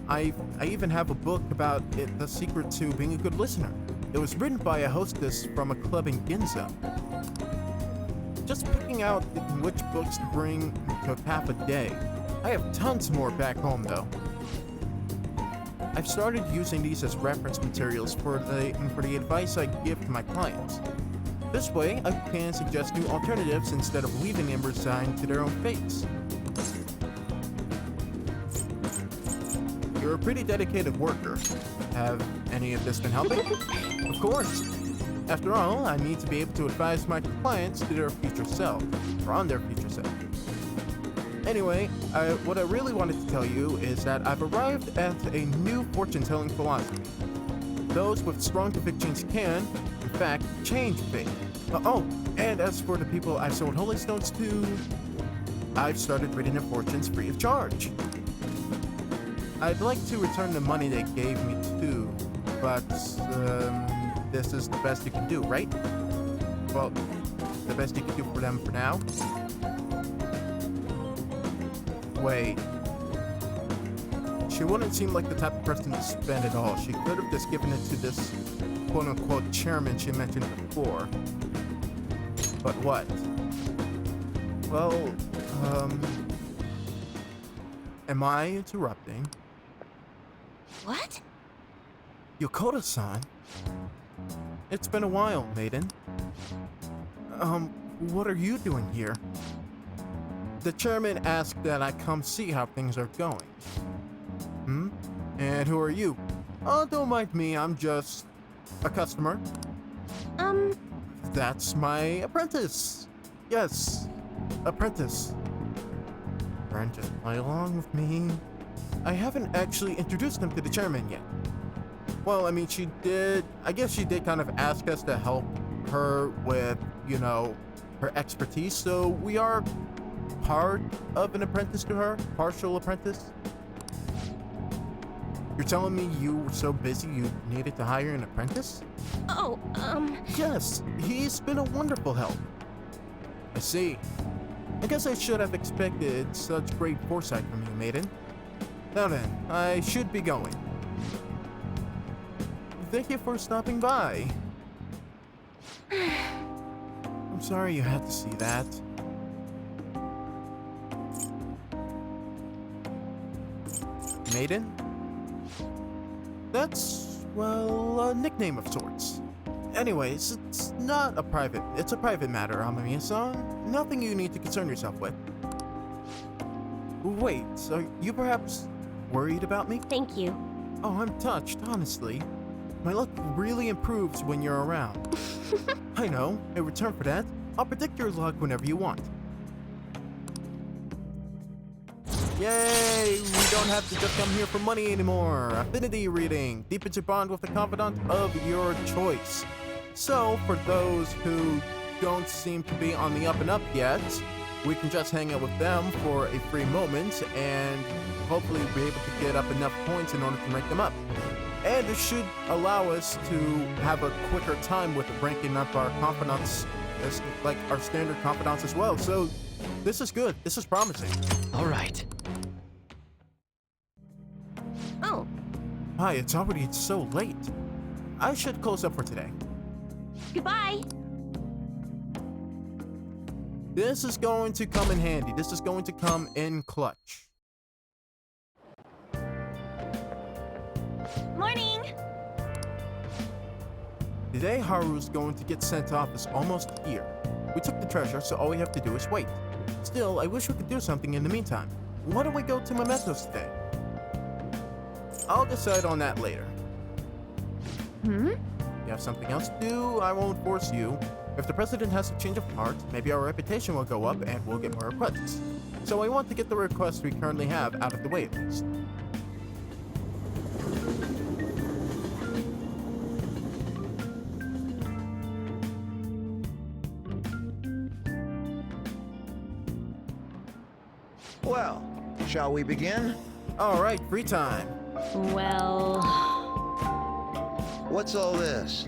I even have a book about it, the secret to being a good listener. It was written by a hostess from a club in Ginza. Just picking out which books to bring took half a day. I have tons more back home though. I've started using these as reference materials for the advice I give to my clients. This way, I can suggest new alternatives instead of leaving them resigned to their own fates. You're a pretty dedicated worker. Have any of this been helping? Of course. After all, I need to be able to advise my clients to their future self, or on their future self. Anyway, what I really wanted to tell you is that I've arrived at a new fortune-telling philosophy. Those with strong convictions can, in fact, change fate. Oh, and as for the people I've sold holy stones to, I've started reading their fortunes free of charge. I'd like to return the money they gave me too, but this is the best you can do, right? Well, the best you can do for them for now. Wait. She wouldn't seem like the type of person to spend it all. She could have just given it to this quote-unquote chairman she mentioned before. But what? Well, am I interrupting? What? Yokota-san? It's been a while, maiden. What are you doing here? The chairman asked that I come see how things are going. And who are you? Oh, don't mind me, I'm just a customer. That's my apprentice. Yes, apprentice. Friend, just play along with me. I haven't actually introduced him to the chairman yet. Well, I mean, I guess she did kind of ask us to help her with, you know, her expertise, so we are part of an apprentice to her, partial apprentice. You're telling me you were so busy you needed to hire an apprentice? Oh, Yes, he's been a wonderful help. I see. I guess I should have expected such great foresight from you, maiden. Now then, I should be going. Thank you for stopping by. I'm sorry you had to see that. Maiden? That's, well, a nickname of sorts. Anyways, it's a private matter, Amamiya-san. Nothing you need to concern yourself with. Wait, are you perhaps worried about me? Thank you. Oh, I'm touched, honestly. My luck really improves when you're around. I know. In return for that, I'll predict your luck whenever you want. Yay! We don't have to just come here for money anymore. Affinity reading. Deepens your bond with the confidant of your choice. So, for those who don't seem to be on the up and up yet, we can just hang out with them for a free moment and hopefully be able to get up enough points in order to rank them up. And it should allow us to have a quicker time with ranking up our confidants, as like our standard confidants as well. So this is good. This is promising. All right. Oh. Hi, it's so late. I should close up for today. Goodbye. This is going to come in handy. This is going to come in clutch. Morning. Today, Haru's going to get sent off as almost here. We took the treasure, so all we have to do is wait. Still, I wish we could do something in the meantime. Why don't we go to Mementos today? I'll decide on that later. Hmm? If you have something else to do, I won't force you. If the president has a change of heart, maybe our reputation will go up and we'll get more requests. So I want to get the requests we currently have out of the way at least. Well, shall we begin? All right, free time. Well... What's all this?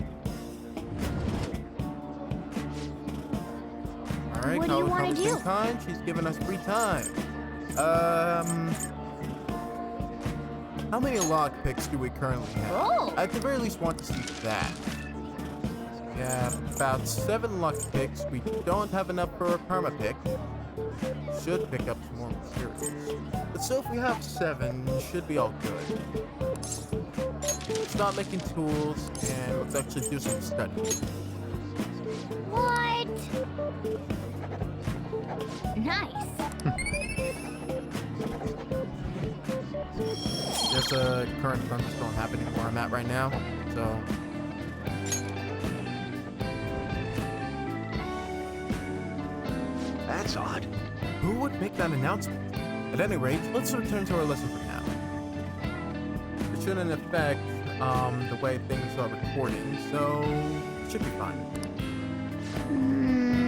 All right, What do you wanna do? Kind. She's giving us free time. How many lock picks do we currently have? Oh. I at the very least want to see that. Yeah, about 7 luck picks. We don't have enough for a perma pick. Should pick up some more materials. But still, if we have 7, should be all good. Start making tools, and let's actually do some study. What? Nice. There's a current thunderstorm happening where I'm at right now, so... That's odd. Who would make that announcement? At any rate, let's return to our lesson for now. It shouldn't affect the way things are recording, so it should be fine.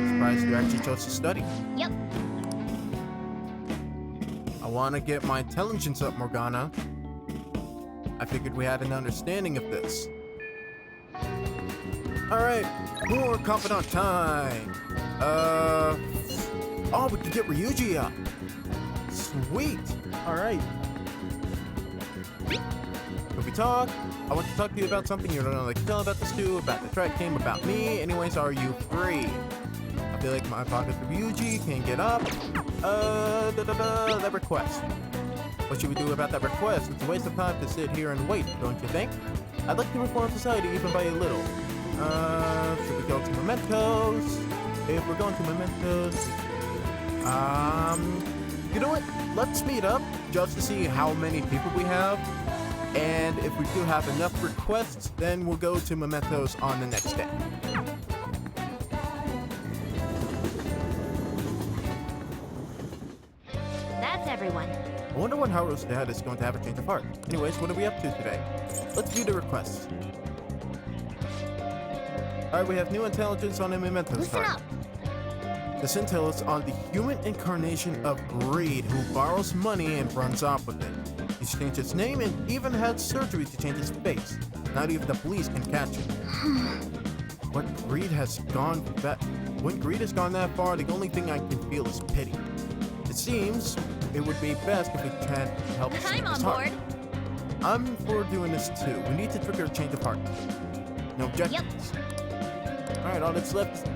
Surprised you actually chose to study. Yep. I want to get my intelligence up, Morgana. I figured we had an understanding of this. Alright, more confidant time. Oh, we can get Ryuji up. Sweet. Alright. Can we talk? I want to talk to you about something you don't know. Like, tell about the stew, about the track team, about me. Anyways, are you free? I feel like my pocket for Ryuji can't get up. That request. What should we do about that request? It's a waste of time to sit here and wait, don't you think? I'd like to reform society even by a little. Should we go to Mementos? If we're going to Mementos... You know what? Let's meet up just to see how many people we have. And if we do have enough requests, then we'll go to Mementos on the next day. That's everyone. I wonder when Haru's dad is going to have a change of heart. Anyways, what are we up to today? Let's view the requests. Alright, we have new intelligence on the Mementos Listen card. up. This intel is on the human incarnation of greed who borrows money and runs off with it. He's changed his name and even had surgery to change his face. Not even the police can catch him. When greed has gone that far, the only thing I can feel is pity. It seems it would be best if we can help save I'm on his heart. board. I'm for doing this too. We need to trigger a change of heart. No objections. Alright, all that's left.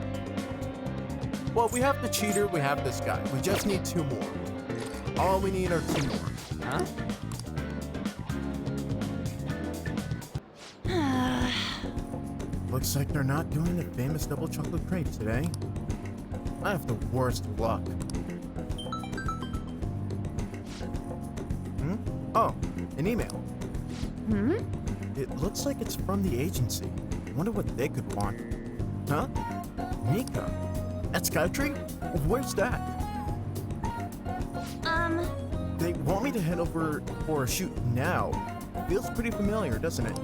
Well, we have the cheater, we have this guy. We just need 2 more. All we need are 2 more. Huh? Looks like they're not doing the famous double chocolate crepe today. I have the worst luck. Oh, an email. It looks like it's from the agency. Wonder what they could want. Huh? Mika? At Skytree? Where's that? They want me to head over for a shoot now. Feels pretty familiar, doesn't it?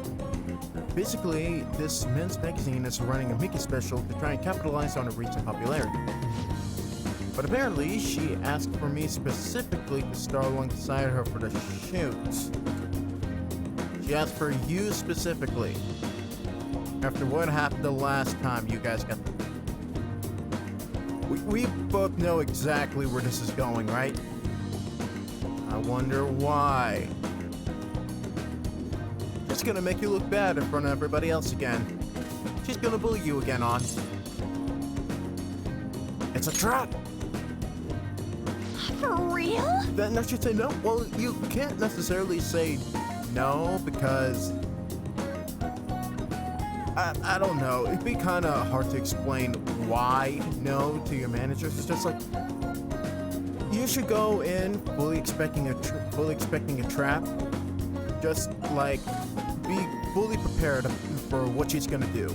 Basically, this men's magazine is running a Mika special to try and capitalize on her recent popularity. But apparently, she asked for me specifically to star alongside her for the shoot. She asked for you specifically. After what happened the last time you guys got... We both know exactly where this is going, right? I wonder why. It's gonna make you look bad in front of everybody else again. She's gonna bully you again, on. It's a trap! For real? Then I should say no? Well, you can't necessarily say no because... I don't know. It'd be kind of hard to explain why no to your managers. It's just like... You should go in fully expecting a trap. Just like be fully prepared for what she's gonna do.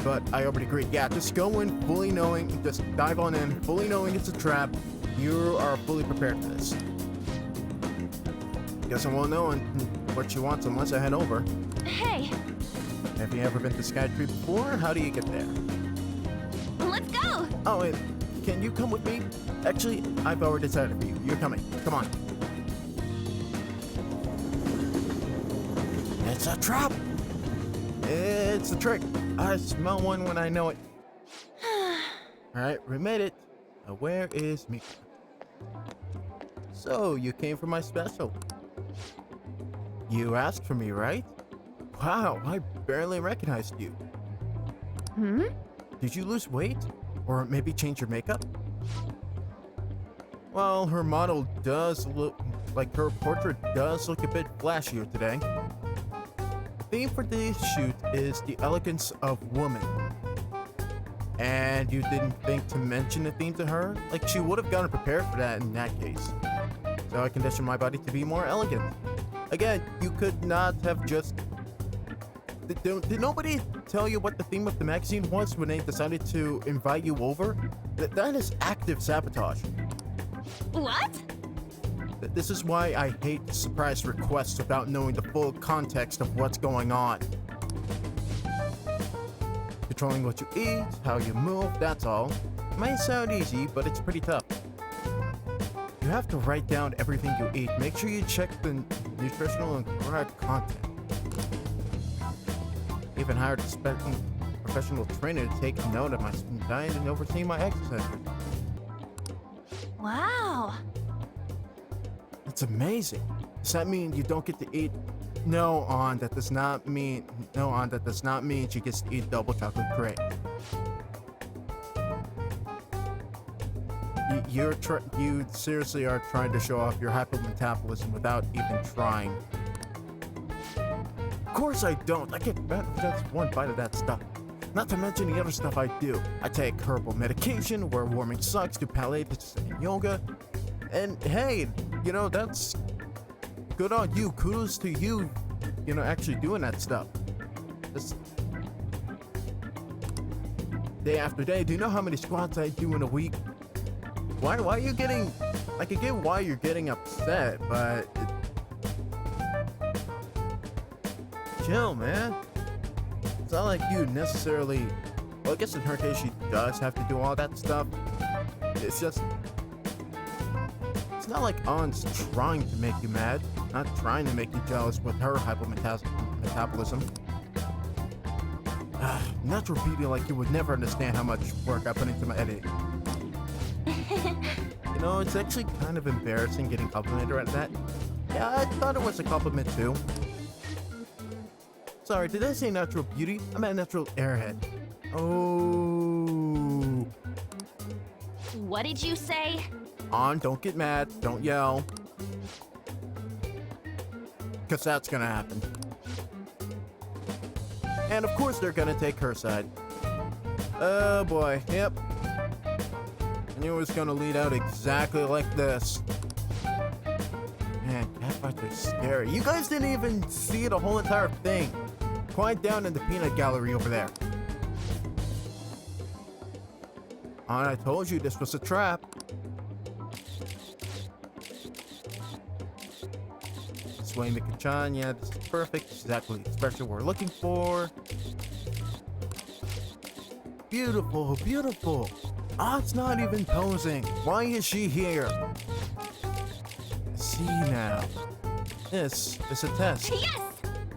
But I already agreed. Yeah, just go in fully knowing, just dive on in, fully knowing it's a trap. You are fully prepared for this. Guess I won't know what she wants unless I head over. Hey, Have you ever been to Skytree before? How do you get there? let's go! Oh, and can you come with me? Actually, I've already decided for you. You're coming. Come on. It's a trap! It's a trick. I smell one when I know it. Alright, we made it. Now where is Mika? So, you came for my special. You asked for me, right? Wow, I barely recognized you. Did you lose weight? Or maybe change your makeup? Well, her model does look like her portrait does look a bit flashier today. The theme for this shoot is the elegance of woman. And you didn't think to mention the theme to her? Like, she would have gotten prepared for that in that case. So I conditioned my body to be more elegant. Again, you could not have just... Did nobody tell you what the theme of the magazine was when they decided to invite you over? That is active sabotage. What? This is why I hate surprise requests without knowing the full context of what's going on. Controlling what you eat, how you move, that's all. It might sound easy, but it's pretty tough. You have to write down everything you eat. Make sure you check the nutritional and correct content. Even hired a professional trainer to take note of my diet and oversee my exercise. Wow. It's amazing. Does that mean you don't get to eat? No, on that does not mean. No, on that does not mean she gets to eat double chocolate crepe. You seriously are trying to show off your hypermetabolism without even trying. Of course I don't. I get fat with just one bite of that stuff. Not to mention the other stuff I do. I take herbal medication, wear warming socks, do Pilates and yoga. And hey, you know, that's good on you. Kudos to you, you know, actually doing that stuff. Just day after day. Do you know how many squats I do in a week? Why are you getting... I can get why you're getting upset, but... Chill, man. It's not like you necessarily... Well, I guess in her case, she does have to do all that stuff. It's just... It's not like An's trying to make you mad. Not trying to make you jealous with her hypometabolism. Natural beauty like you would never understand how much work I put into my editing. You know, it's actually kind of embarrassing getting complimented at that. Yeah, I thought it was a compliment too. Sorry, did I say natural beauty? I meant natural airhead. Oh. What did you say? Don't get mad. Don't yell. Because that's gonna happen. And of course they're gonna take her side. Oh boy, yep. I knew it was gonna lead out exactly like this. Man, catfights are scary. You guys didn't even see the whole entire thing. Quiet down in the peanut gallery over there. And I told you this was a trap. Sway Mika-chan, yeah, this is perfect. Exactly the expression we're looking for. Beautiful, beautiful. Ah, it's not even posing. Why is she here? I see now. This is a test. Yes!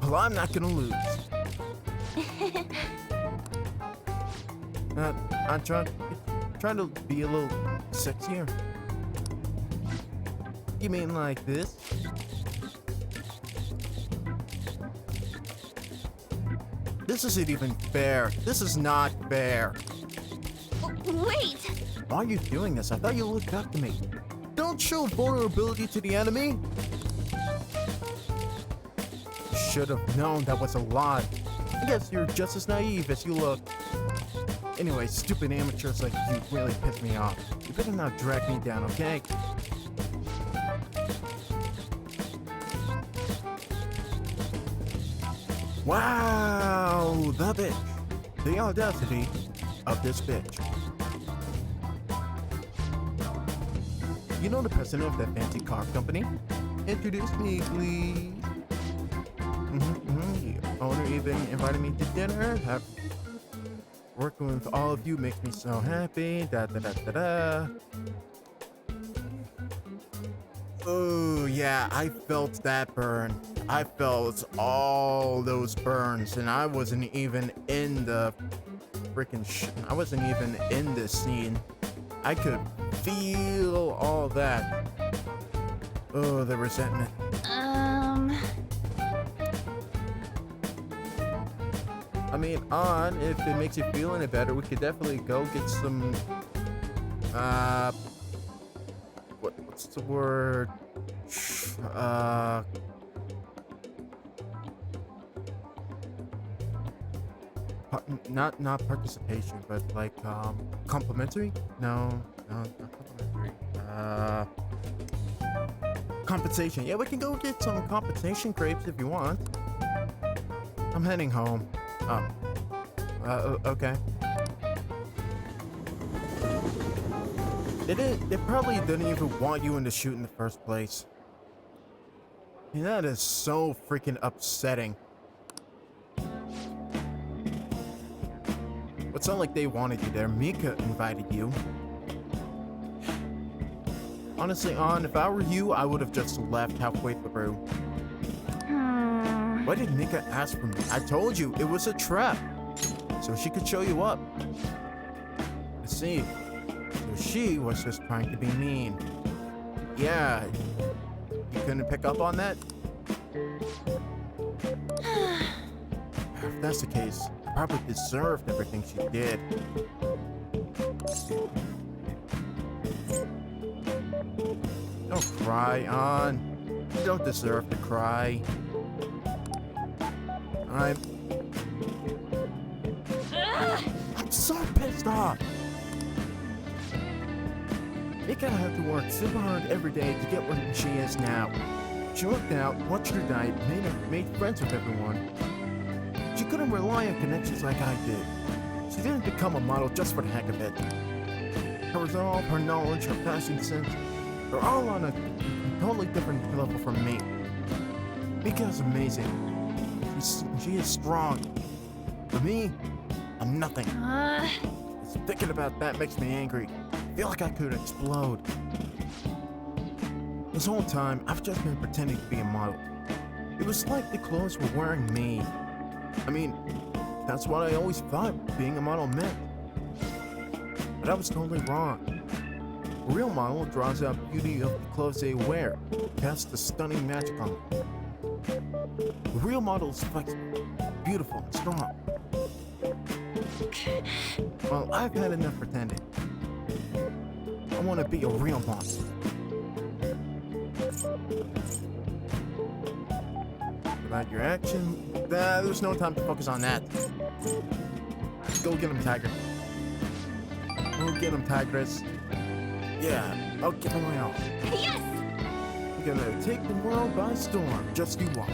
Well, I'm not gonna lose. I'm trying to be a little sexier. You mean like this? This isn't even fair. This is not fair. Wait! Why are you doing this? I thought you looked up to me. Don't show vulnerability to the enemy. Should have known that was a lie. I guess you're just as naive as you look. Anyway, stupid amateurs like you really piss me off. You better not drag me down, okay? Wow, the bitch. The audacity of this bitch. You know the president of that fancy car company? Introduce me, please. The owner even invited me to dinner. Working with all of you makes me so happy. Da da da da da. Oh yeah, I felt that burn. I felt all those burns, and I wasn't even in the freaking I wasn't even in this scene. I could feel all that. Oh, the resentment. I mean, if it makes you feel any better, we could definitely go get some, what's the word? Not participation, but like, complimentary? No, not complimentary. Compensation. Yeah, we can go get some compensation crepes if you want. I'm heading home. Oh. Okay. They probably didn't even want you in the shoot in the first place. Yeah, that is so freaking upsetting. It's not like they wanted you there. Mika invited you. Honestly, if I were you, I would have just left halfway through. Why did Mika ask for me? I told you, it was a trap. So she could show you up. I see. So she was just trying to be mean. Yeah. You couldn't pick up on that? If that's the case, I probably deserved everything she did. Don't cry, On. You don't deserve to cry. I'm so pissed off. Mika had to work super hard every day to get where she is now. She worked out, watched her diet, made friends with everyone. She couldn't rely on connections like I did. She didn't become a model just for the heck of it. Her resolve, her knowledge, her fashion sense, they're all on a totally different level from me. Mika is amazing. She is strong. For me, I'm nothing. Just thinking about that makes me angry. I feel like I could explode. This whole time, I've just been pretending to be a model. It was like the clothes were wearing me. I mean, that's what I always thought being a model meant. But I was totally wrong. A real model draws out beauty of the clothes they wear, casts a stunning magic on them. The real model is flexible, beautiful, and strong. Well, I've had enough pretending. I want to be a real monster. About your action. There's no time to focus on that. Go get him, Tiger. Go get him, Tigress. Yeah, I'll give him my all. Yes! I'm gonna take the world by storm. Just you watch.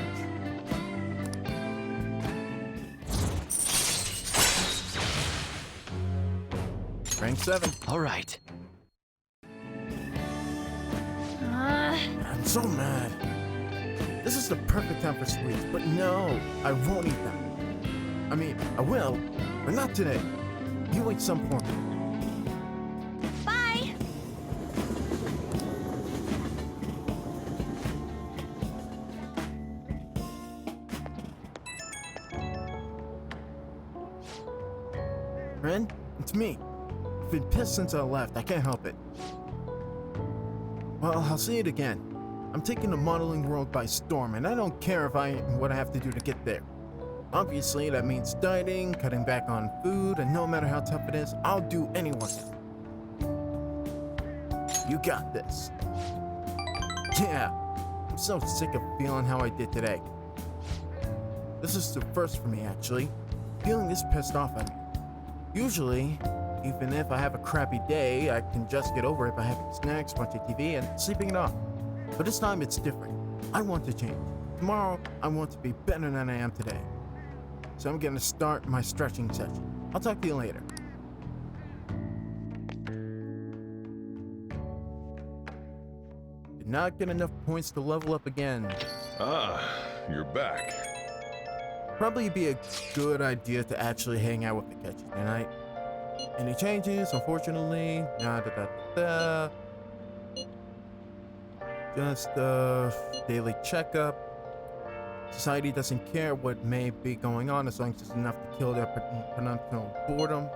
Rank 7. All right. I'm so mad. This is the perfect time for sweets, but no, I won't eat them. I mean, I will, but not today. You wait some for me. Bye! Ren, it's me. I've been pissed since I left. I can't help it. Well, I'll say it again. I'm taking the modeling world by storm, and I don't care what I have to do to get there. Obviously, that means dieting, cutting back on food, and no matter how tough it is, I'll do anyone. You got this. Yeah, I'm so sick of feeling how I did today. This is the first for me, actually. Feeling this pissed off at me. Usually, even if I have a crappy day, I can just get over it by having snacks, watching TV, and sleeping it off. But this time it's different. I want to change. Tomorrow, I want to be better than I am today. So I'm gonna start my stretching session. I'll talk to you later. Did not get enough points to level up again. Ah, you're back. Probably be a good idea to actually hang out with Takechi tonight. Any changes? Unfortunately, just daily checkup. Society doesn't care what may be going on as long as it's enough to kill their perennial boredom.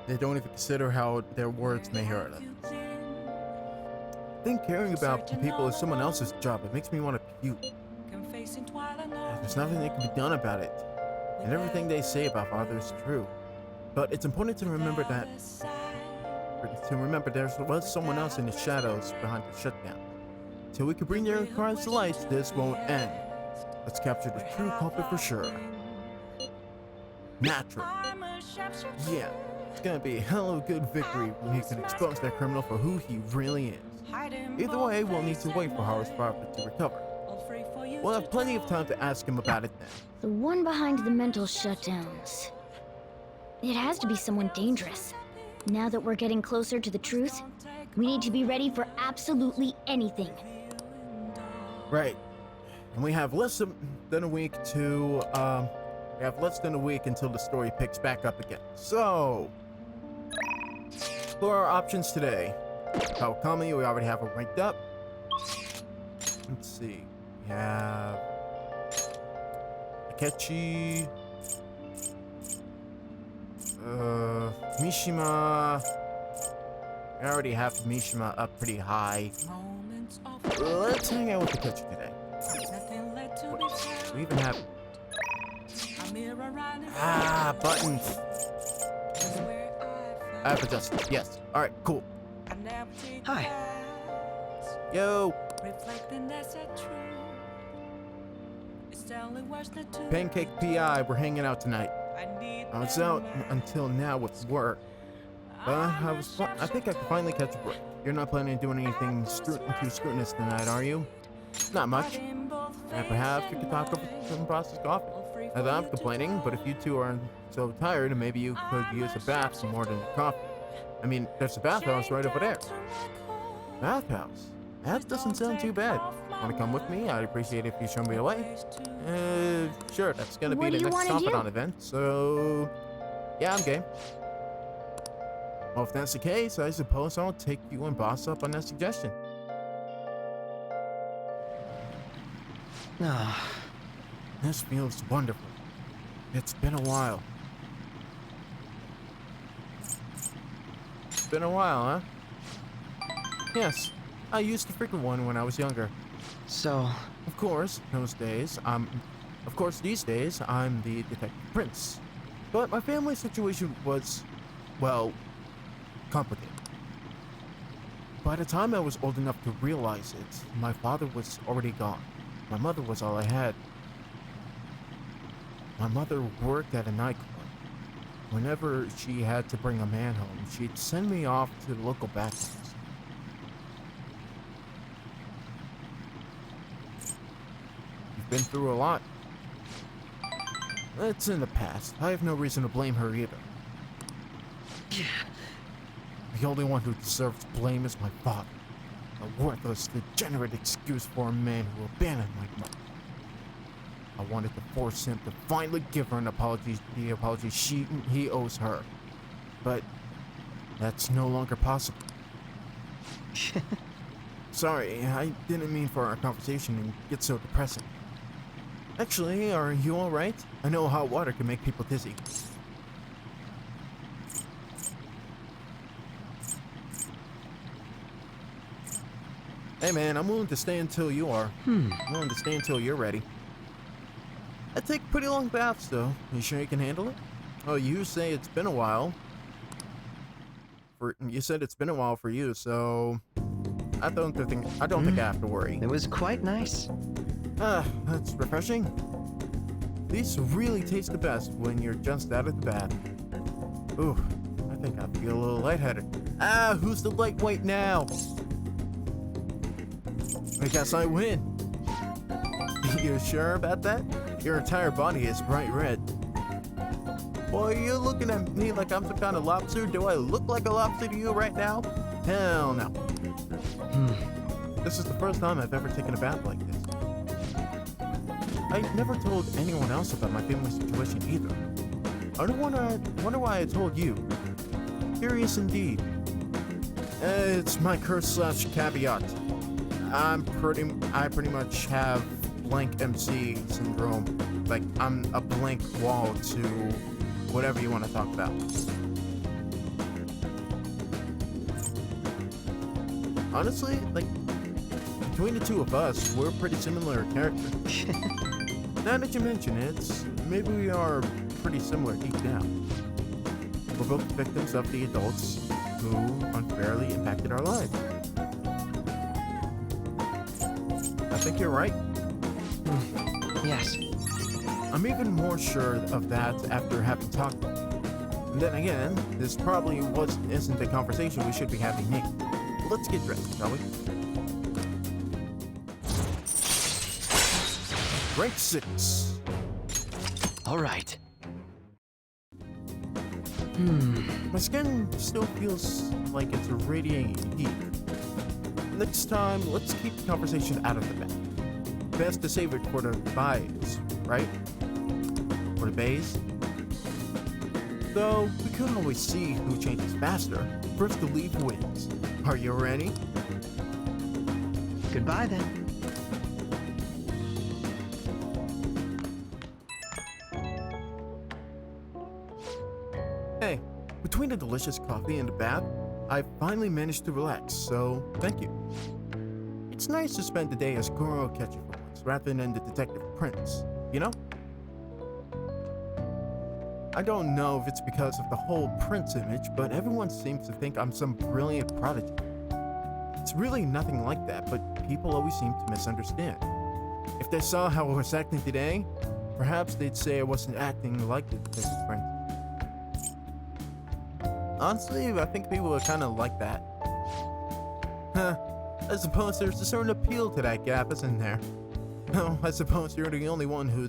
They don't even consider how their words may hurt them. I think caring about people is someone else's job. It makes me want to puke. There's nothing that can be done about it. And everything they say about father is true. But it's important to remember there was someone else in the shadows behind the shutdown. Till we can bring their crimes to light, this won't end. Let's capture the true culprit for sure. Natural. Yeah, it's gonna be a hell of a good victory when he can expose that criminal for who he really is. Either way, we'll need to wait for Haru's prophet to recover. We'll have plenty of time to ask him about it then. The one behind the mental shutdowns. It has to be someone dangerous. Now that we're getting closer to the truth, we need to be ready for absolutely anything. Right. And we have less than a week to, we have less than a week until the story picks back up again. So, explore our options today. Kawakami, we already have her ranked up. Let's see. We have Takechi. Mishima. I already have Mishima up pretty high. Let's hang out with Takechi today. We even have... buttons. I have adjusted. Yes. Alright, cool. Hi. Yo. Pancake PI, we're hanging out tonight. I was out until now with work, but I think I can finally catch a break. You're not planning on doing anything too scrutinous tonight, are you? Not much. And perhaps we could talk over some processed coffee. Not that I'm complaining, but if you two aren't so tired, maybe you could use a bath more than coffee. I mean, there's a bathhouse right over there. Bathhouse? That doesn't sound too bad. Want to come with me? I'd appreciate it if you show me the way. Sure, that's gonna be the next Confidant event, so... yeah, I'm game. Well, if that's the case, I suppose I'll take you and Boss up on that suggestion. This feels wonderful. It's been a while. It's been a while, huh? Yes, I used to frequent one when I was younger. So, Of course, these days, I'm the Detective Prince. But my family situation was, well, complicated. By the time I was old enough to realize it, my father was already gone. My mother was all I had. My mother worked at a nightclub. Whenever she had to bring a man home, she'd send me off to the local bathhouse. You've been through a lot. It's in the past. I have no reason to blame her either. The only one who deserves blame is my father. A worthless, degenerate excuse for a man who abandoned my mother. I wanted to force him to finally give her an apology, the apology he owes her. But that's no longer possible. Sorry, I didn't mean for our conversation to get so depressing. Actually, are you alright? I know hot water can make people dizzy. Hey man, I'm willing to stay until you are. I'm willing to stay until you're ready. I take pretty long baths though. You sure you can handle it? Oh, you say it's been a while. You said it's been a while for you, so I don't think I have to worry. it was quite nice. That's refreshing. These really taste the best when you're just out of the bath. Ooh, I think I feel a little lightheaded. Who's the lightweight now? I guess I win. You sure about that? Your entire body is bright red. Boy, you're looking at me like I'm some kind of lobster. Do I look like a lobster to you right now? Hell no. This is the first time I've ever taken a bath like this. I never told anyone else about my family situation either. I wonder why I told you. Curious indeed. It's my curse / caveat. I pretty much have blank MC syndrome. Like, I'm a blank wall to whatever you want to talk about. Honestly, like, between the two of us, we're pretty similar characters. Now that you mention it, maybe we are pretty similar deep down. We're both victims of the adults who unfairly impacted our lives. I think you're right. Yes. I'm even more sure of that after having talked to you. And then again, this probably isn't a conversation we should be having naked. Let's get dressed, shall we? Rank 6. Alright. My skin still feels like it's radiating heat. Next time, let's keep the conversation out of the bath. Best to save it for the bays, right? For the bays? Though, we couldn't always see who changes faster. First to leave wins. Are you ready? Goodbye then. Hey, between the delicious coffee and the bath, I finally managed to relax, so thank you. It's nice to spend the day as Goro Catcher for once, rather than the Detective Prince, you know? I don't know if it's because of the whole Prince image, but everyone seems to think I'm some brilliant prodigy. It's really nothing like that, but people always seem to misunderstand. If they saw how I was acting today, perhaps they'd say I wasn't acting like the Detective Prince. Honestly, I think people are kind of like that. I suppose there's a certain appeal to that gap, isn't there? No, I suppose you're the only one who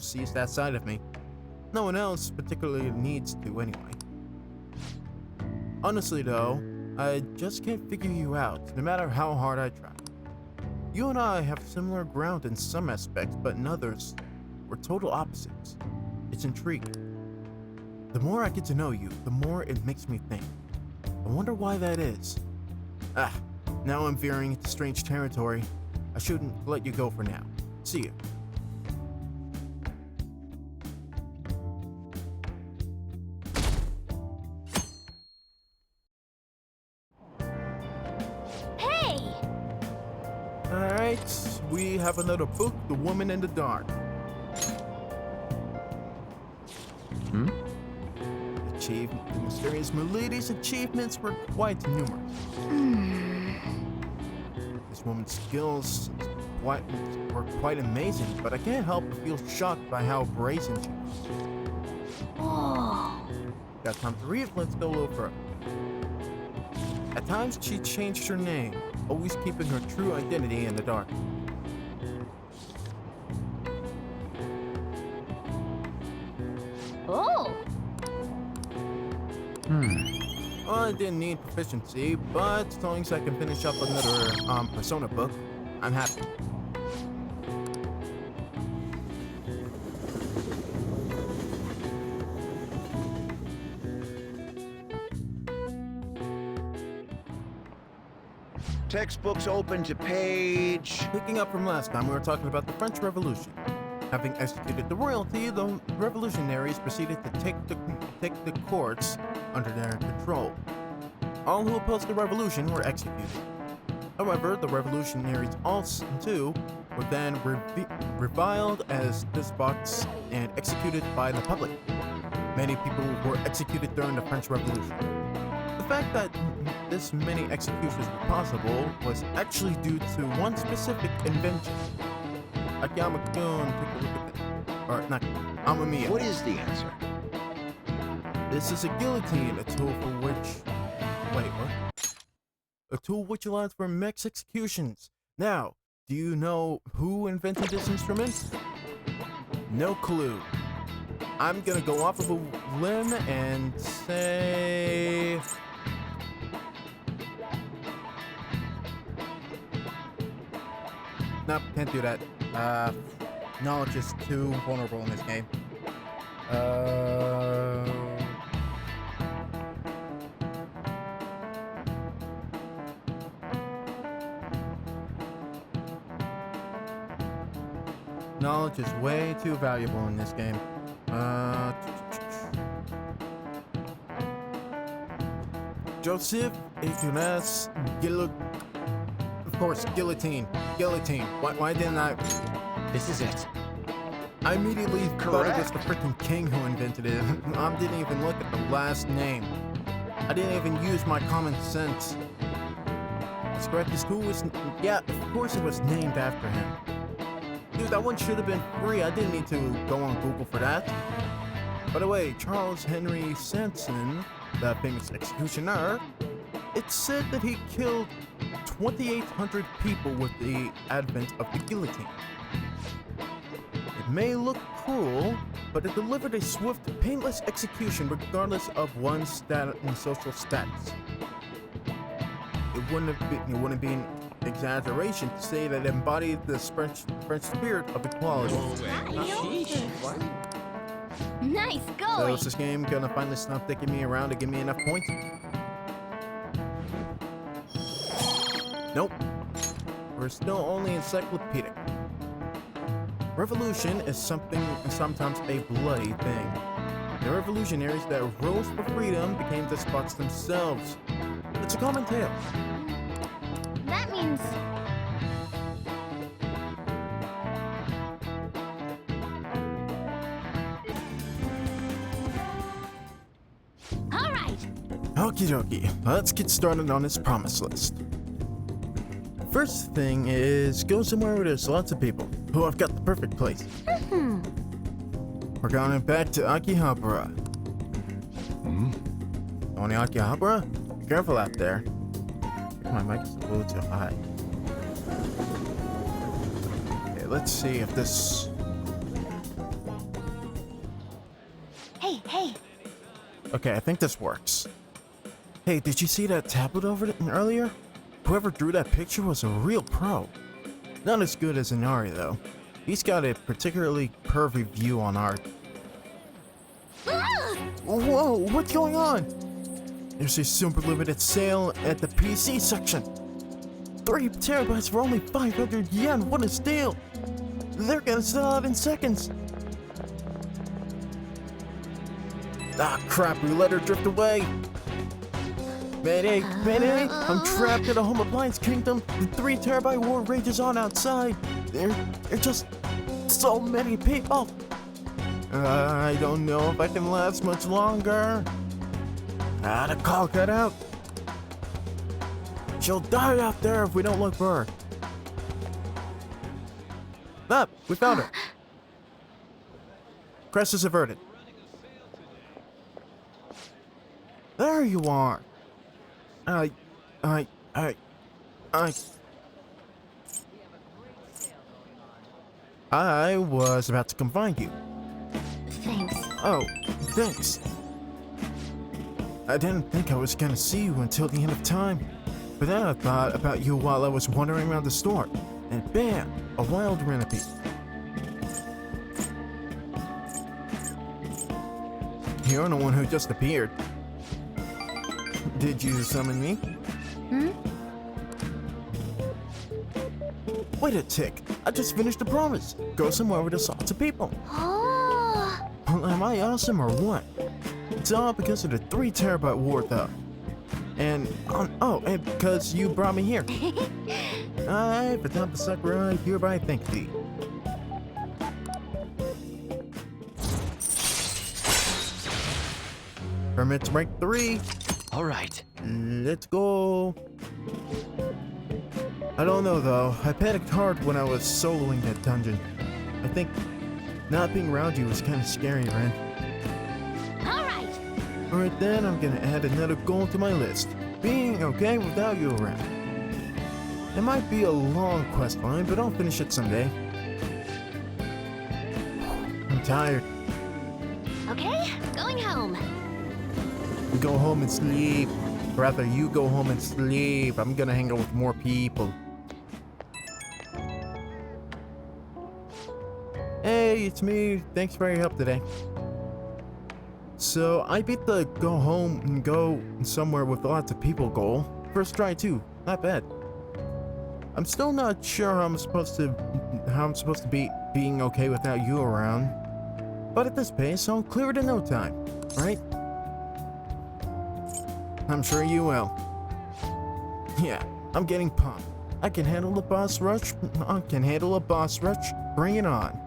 sees that side of me. No one else particularly needs to anyway. Honestly though, I just can't figure you out, no matter how hard I try. You and I have similar ground in some aspects, but in others, we're total opposites. It's intriguing. The more I get to know you, the more it makes me think. I wonder why that is. Now I'm veering into strange territory. I shouldn't let you go for now. See you. Alright, we have another book, The Woman in the Dark. The mysterious Milady's achievements were quite numerous. This woman's skills were quite amazing, but I can't help but feel shocked by how brazen she was. Got time to read? Let's go over. At times, she changed her name, always keeping her true identity in the dark. Oh! I didn't need proficiency, but as long as I can finish up another Persona book, I'm happy. Textbooks open to page... Picking up from last time, we were talking about the French Revolution. Having executed the royalty, the revolutionaries proceeded to take the courts under their control. All who opposed the revolution were executed. However, the revolutionaries also, too, were then reviled as despots and executed by the public. Many people were executed during the French Revolution. The fact that this many executions were possible was actually due to one specific invention. Akiyama-kun, take a look at this. Or, not, Amamiya. What is the answer? This is a guillotine, a tool for which... Wait, what? A tool which allows for mixed executions. Now, do you know who invented this instrument? No clue. I'm gonna go off of a limb and say... Nope, can't do that. Knowledge is too vulnerable in this game. Knowledge is way too valuable in this game. Joseph Ignace of course, guillotine. Guillotine. Why didn't I? This is it. I immediately thought it was the freaking king who invented it. I didn't even look at the last name. I didn't even use my common sense. That's correct. This school was, yeah, of course it was named after him. Dude, that one should have been free. I didn't need to go on Google for that. By the way, Charles Henry Sanson, the famous executioner, it's said that he killed 2,800 people with the advent of the guillotine. It may look cruel, but it delivered a swift, painless execution regardless of one's social status. It wouldn't be an exaggeration to say that it embodied the French spirit of equality. Nice going! So is this game gonna finally stop taking me around to give me enough points? Nope. We're still only encyclopedic. Revolution is sometimes a bloody thing. The revolutionaries that rose for freedom became despots themselves. It's a common tale. That means... Alright! Okie dokie, let's get started on this promise list. First thing is, go somewhere where there's lots of people. Oh, I've got the perfect place. We're going back to Akihabara. On the Akihabara? Be careful out there. My mic is a little too high. Okay, let's see if this... Hey! Okay, I think this works. Hey, did you see that tablet over there earlier? Whoever drew that picture was a real pro. Not as good as Inari, though. He's got a particularly pervy view on art. Whoa, what's going on? There's a super limited sale at the PC section. 3 terabytes for only 500 yen, what a steal! They're gonna sell out in seconds. Ah, crap, we let her drift away. Mayday! Mayday! I'm trapped in a home appliance kingdom. The 3 terabyte war rages on outside. There are just so many people. I don't know if I can last much longer. The call cut out. She'll die out there if we don't look for her. Ah, we found her. Crisis averted. There you are. I was about to come find you. Thanks. Oh, thanks. I didn't think I was gonna see you until the end of time. But then I thought about you while I was wandering around the store. And bam, a wild renegade. You're the one who just appeared. Did you summon me? Wait a tick. I just finished a promise. Go somewhere with lots of people. Oh. Well, am I awesome or what? It's all because of the 3 terabyte war though. And, and because you brought me here. I, Patapa Sakurai, hereby thank thee. Permit to break 3. All right. Let's go. I don't know though. I panicked hard when I was soloing that dungeon. I think not being around you was kind of scary, Ren. Alright then, I'm gonna add another goal to my list. Being okay without you around. It might be a long quest line, but I'll finish it someday. I'm tired. Okay, going home. Go home and sleep. Rather, you go home and sleep. I'm gonna hang out with more people. Hey, it's me. Thanks for your help today. So, I beat the go home and go somewhere with lots of people goal. First try too. Not bad. I'm still not sure how I'm supposed to be being okay without you around. But at this pace, I'll clear it in no time, right? I'm sure you will. Yeah, I'm getting pumped. I can handle a boss rush. Bring it on.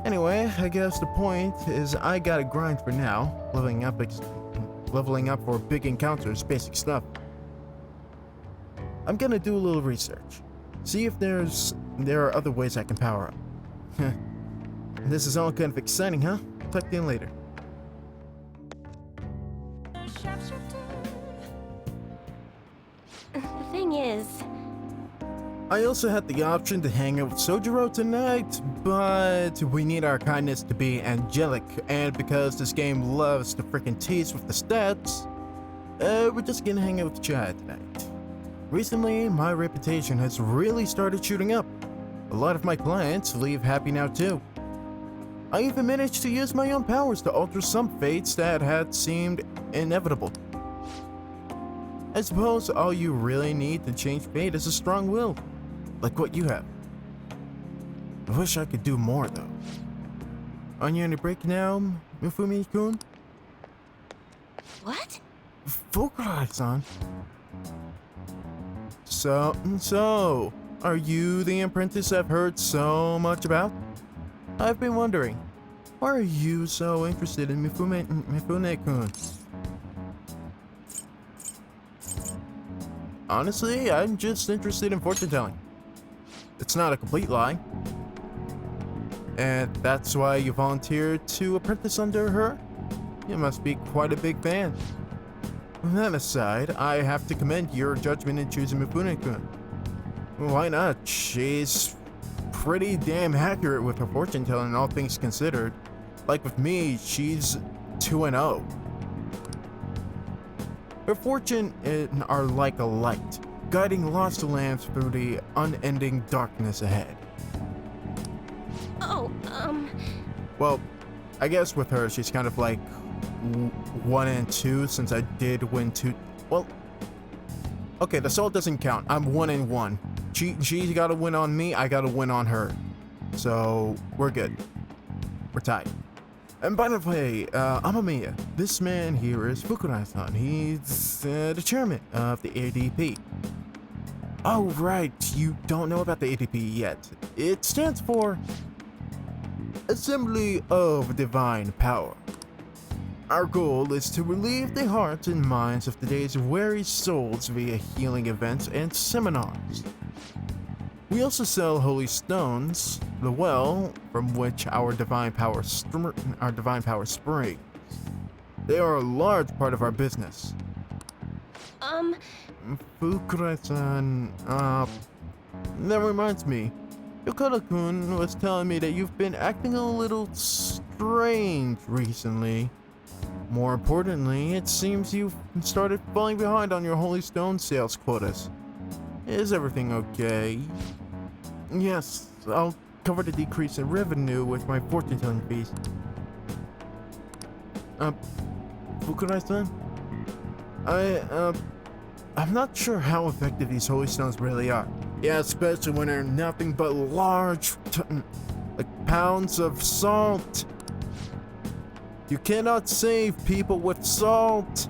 Anyway, I guess the point is I gotta grind for now. Leveling up for big encounters, basic stuff. I'm gonna do a little research. See if there are other ways I can power up. This is all kind of exciting, huh? Talk to you later. The thing is, I also had the option to hang out with Sojiro tonight, but we need our kindness to be angelic, and because this game loves to freaking tease with the stats, we're just gonna hang out with Chad tonight. Recently, my reputation has really started shooting up. A lot of my clients leave happy now too. I even managed to use my own powers to alter some fates that had seemed inevitable. I suppose all you really need to change fate is a strong will, like what you have. I wish I could do more though. On your break now, Mifumi-kun? what? Focus-on. So, are you the apprentice I've heard so much about? I've been wondering, why are you so interested in Mifune-kun? Honestly, I'm just interested in fortune telling. It's not a complete lie. And that's why you volunteered to apprentice under her? You must be quite a big fan. That aside, I have to commend your judgment in choosing Mifune-kun. Why not? She's pretty damn accurate with her fortune telling, all things considered. Like with me, she's 2-0. Her fortune are like a light, guiding lost lands through the unending darkness ahead. Oh, Well, I guess with her, she's kind of like 1 and 2, since I did win 2. Well, okay, the soul doesn't count. I'm 1 and 1. She got a win on me, I got a win on her. So, we're good. We're tied. And by the way, Amamiya, this man here is Fukurai-san. He's the chairman of the ADP. Oh, right, you don't know about the ADP yet. It stands for Assembly of Divine Power. Our goal is to relieve the hearts and minds of today's weary souls via healing events and seminars. We also sell holy stones, the well from which our divine power springs. They are a large part of our business. Fukurai-san, that reminds me. Yokota-kun was telling me that you've been acting a little strange recently. More importantly, it seems you've started falling behind on your holy stone sales quotas. Is everything okay? Yes, I'll cover the decrease in revenue with my fortune-telling fees. Fukurai-san? I'm not sure how effective these holy stones really are. Yeah, especially when they're nothing but large, like pounds of salt. You cannot save people with salt.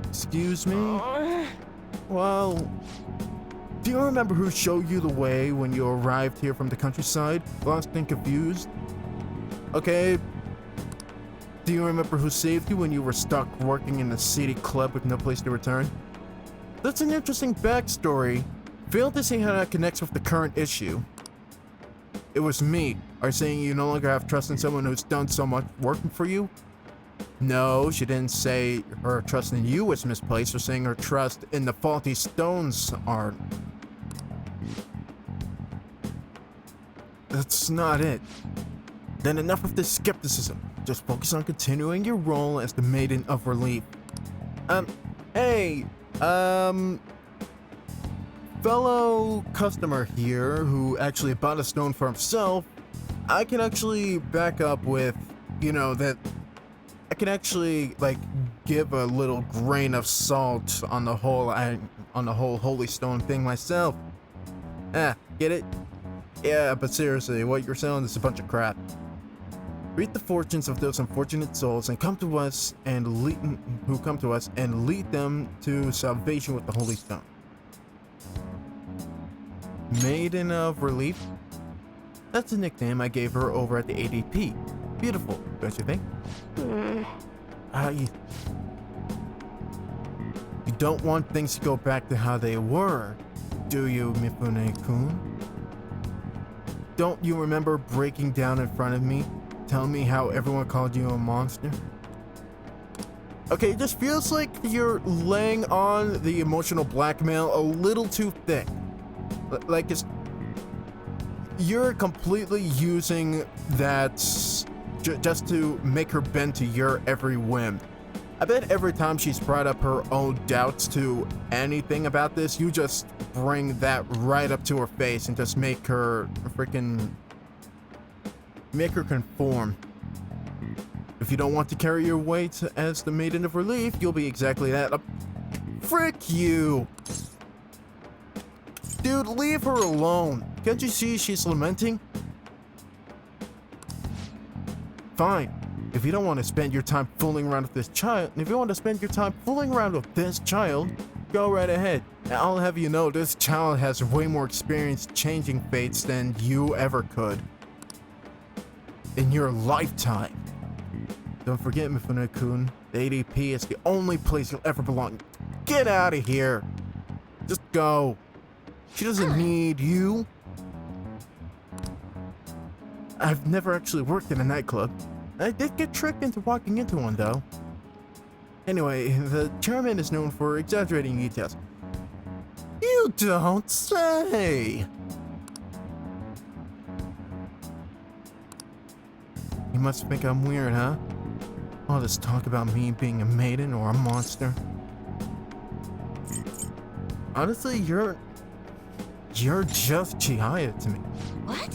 Excuse me? Well, do you remember who showed you the way when you arrived here from the countryside, lost and confused? Okay. Do you remember who saved you when you were stuck working in the city club with no place to return? That's an interesting backstory. Failed to see how that connects with the current issue. It was me. Are you saying you no longer have trust in someone who's done so much working for you? No, she didn't say her trust in you was misplaced, or saying her trust in the faulty stones are. That's not it. Then enough of this skepticism. Just focus on continuing your role as the Maiden of Relief. Fellow customer here who actually bought a stone for himself, I can actually back up with, that I can actually, give a little grain of salt on the whole holy stone thing myself. Get it? Yeah, but seriously, what you're selling is a bunch of crap. Read the fortunes of those unfortunate souls and come to us and lead them to salvation with the holy stone. Maiden of Relief? That's a nickname I gave her over at the ADP. Beautiful, don't you think? You don't want things to go back to how they were, do you, Mifune-kun? Don't you remember breaking down in front of me, telling me how everyone called you a monster? Okay, it just feels like you're laying on the emotional blackmail a little too thick. You're completely using that just to make her bend to your every whim. I bet every time she's brought up her own doubts to anything about this, you just bring that right up to her face and just make her conform. If you don't want to carry your weight as the Maiden of Relief, you'll be exactly that. Frick you! Dude, leave her alone. Can't you see she's lamenting? Fine. If you don't want to spend your time fooling around with this child, go right ahead. I'll have you know this child has way more experience changing fates than you ever could. In your lifetime. Don't forget, Mifune-kun, the ADP is the only place you'll ever belong. Get out of here. Just go. She doesn't need you. I've never actually worked in a nightclub. I did get tricked into walking into one, though. Anyway, the chairman is known for exaggerating details. You don't say! You must think I'm weird, huh? All this talk about me being a maiden or a monster. Honestly, you're just Chihaya to me. What?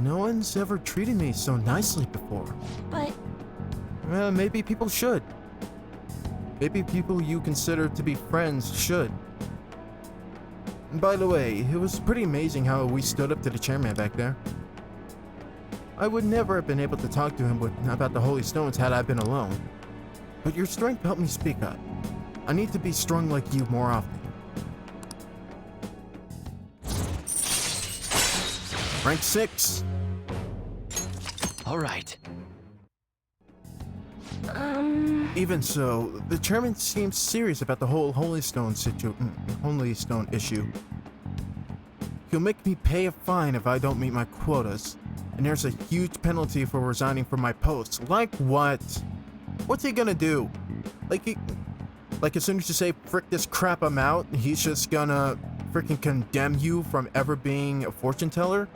No one's ever treated me so nicely before. But... Well, maybe people should. Maybe people you consider to be friends should. By the way, it was pretty amazing how we stood up to the chairman back there. I would never have been able to talk to him about the Holy Stones had I been alone. But your strength helped me speak up. I need to be strong like you more often. Rank 6. All right. Even so, the chairman seems serious about the whole Holy Stone issue. He'll make me pay a fine if I don't meet my quotas, and there's a huge penalty for resigning from my post. Like what? What's he gonna do? Like as soon as you say, frick this crap, I'm out, he's just gonna freaking condemn you from ever being a fortune teller?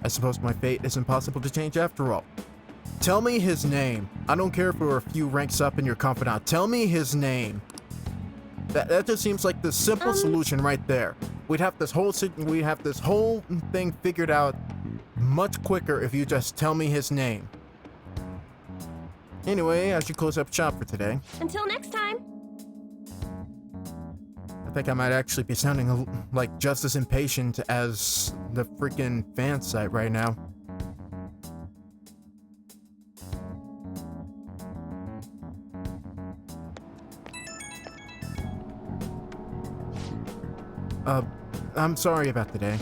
I suppose my fate isn't possible to change after all. Tell me his name. I don't care if we're a few ranks up in your confidant. Tell me his name. That just seems like the simple solution right there. We'd have this whole thing figured out much quicker if you just tell me his name. Anyway, I should close up shop for today. Until next time. I think I might actually be sounding like just as impatient as the freaking fan site right now. I'm sorry about today.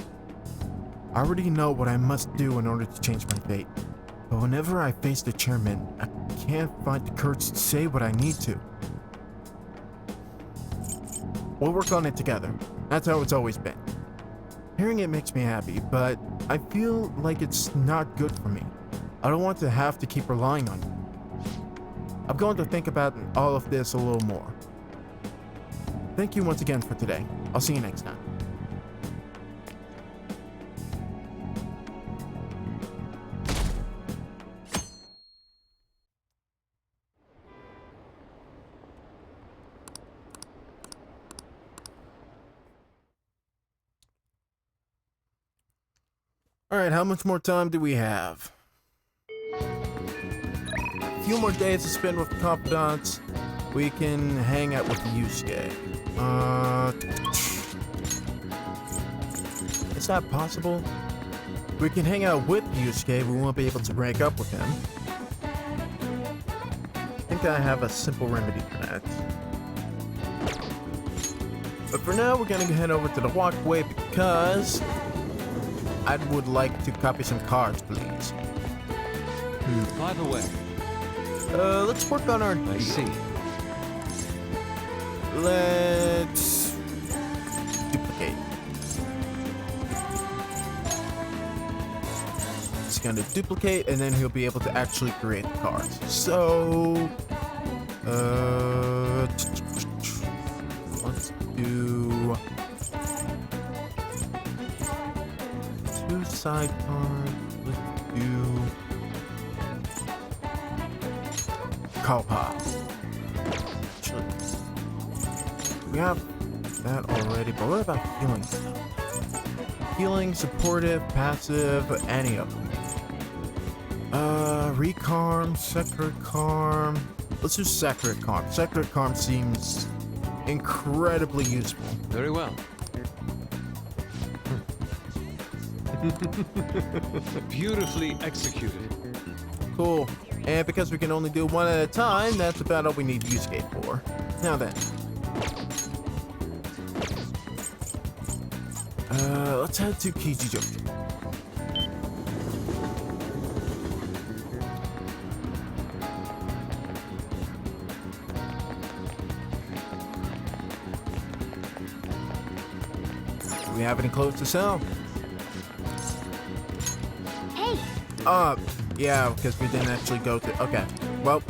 I already know what I must do in order to change my fate. But whenever I face the chairman, I can't find the courage to say what I need to. We'll work on it together. That's how it's always been. Hearing it makes me happy, but I feel like it's not good for me. I don't want to have to keep relying on you. I'm going to think about all of this a little more. Thank you once again for today. I'll see you next time. Alright, how much more time do we have? A few more days to spend with confidants. We can hang out with Yusuke. Is that possible? We can hang out with Yusuke, we won't be able to rank up with him. I think I have a simple remedy for that. But for now, we're gonna head over to the walkway because I would like to copy some cards, please. By the way, let's work on our deal. I see. Let's duplicate. It's gonna duplicate, and then he'll be able to actually create the cards. So, let's do 2 side cards. Let's do call pop. We have that already, but what about healing stuff? Healing, supportive, passive, any of them. Recarm, Sacred Calm. Let's do Sacred Calm. Sacred Calm seems incredibly useful. Very well. Beautifully executed. Cool. And because we can only do one at a time, that's about all we need Yusuke for. Now then. Let's head to Kichijoji. Do we have any clothes to sell? Hey! Yeah, because we didn't actually go to... Okay. Well.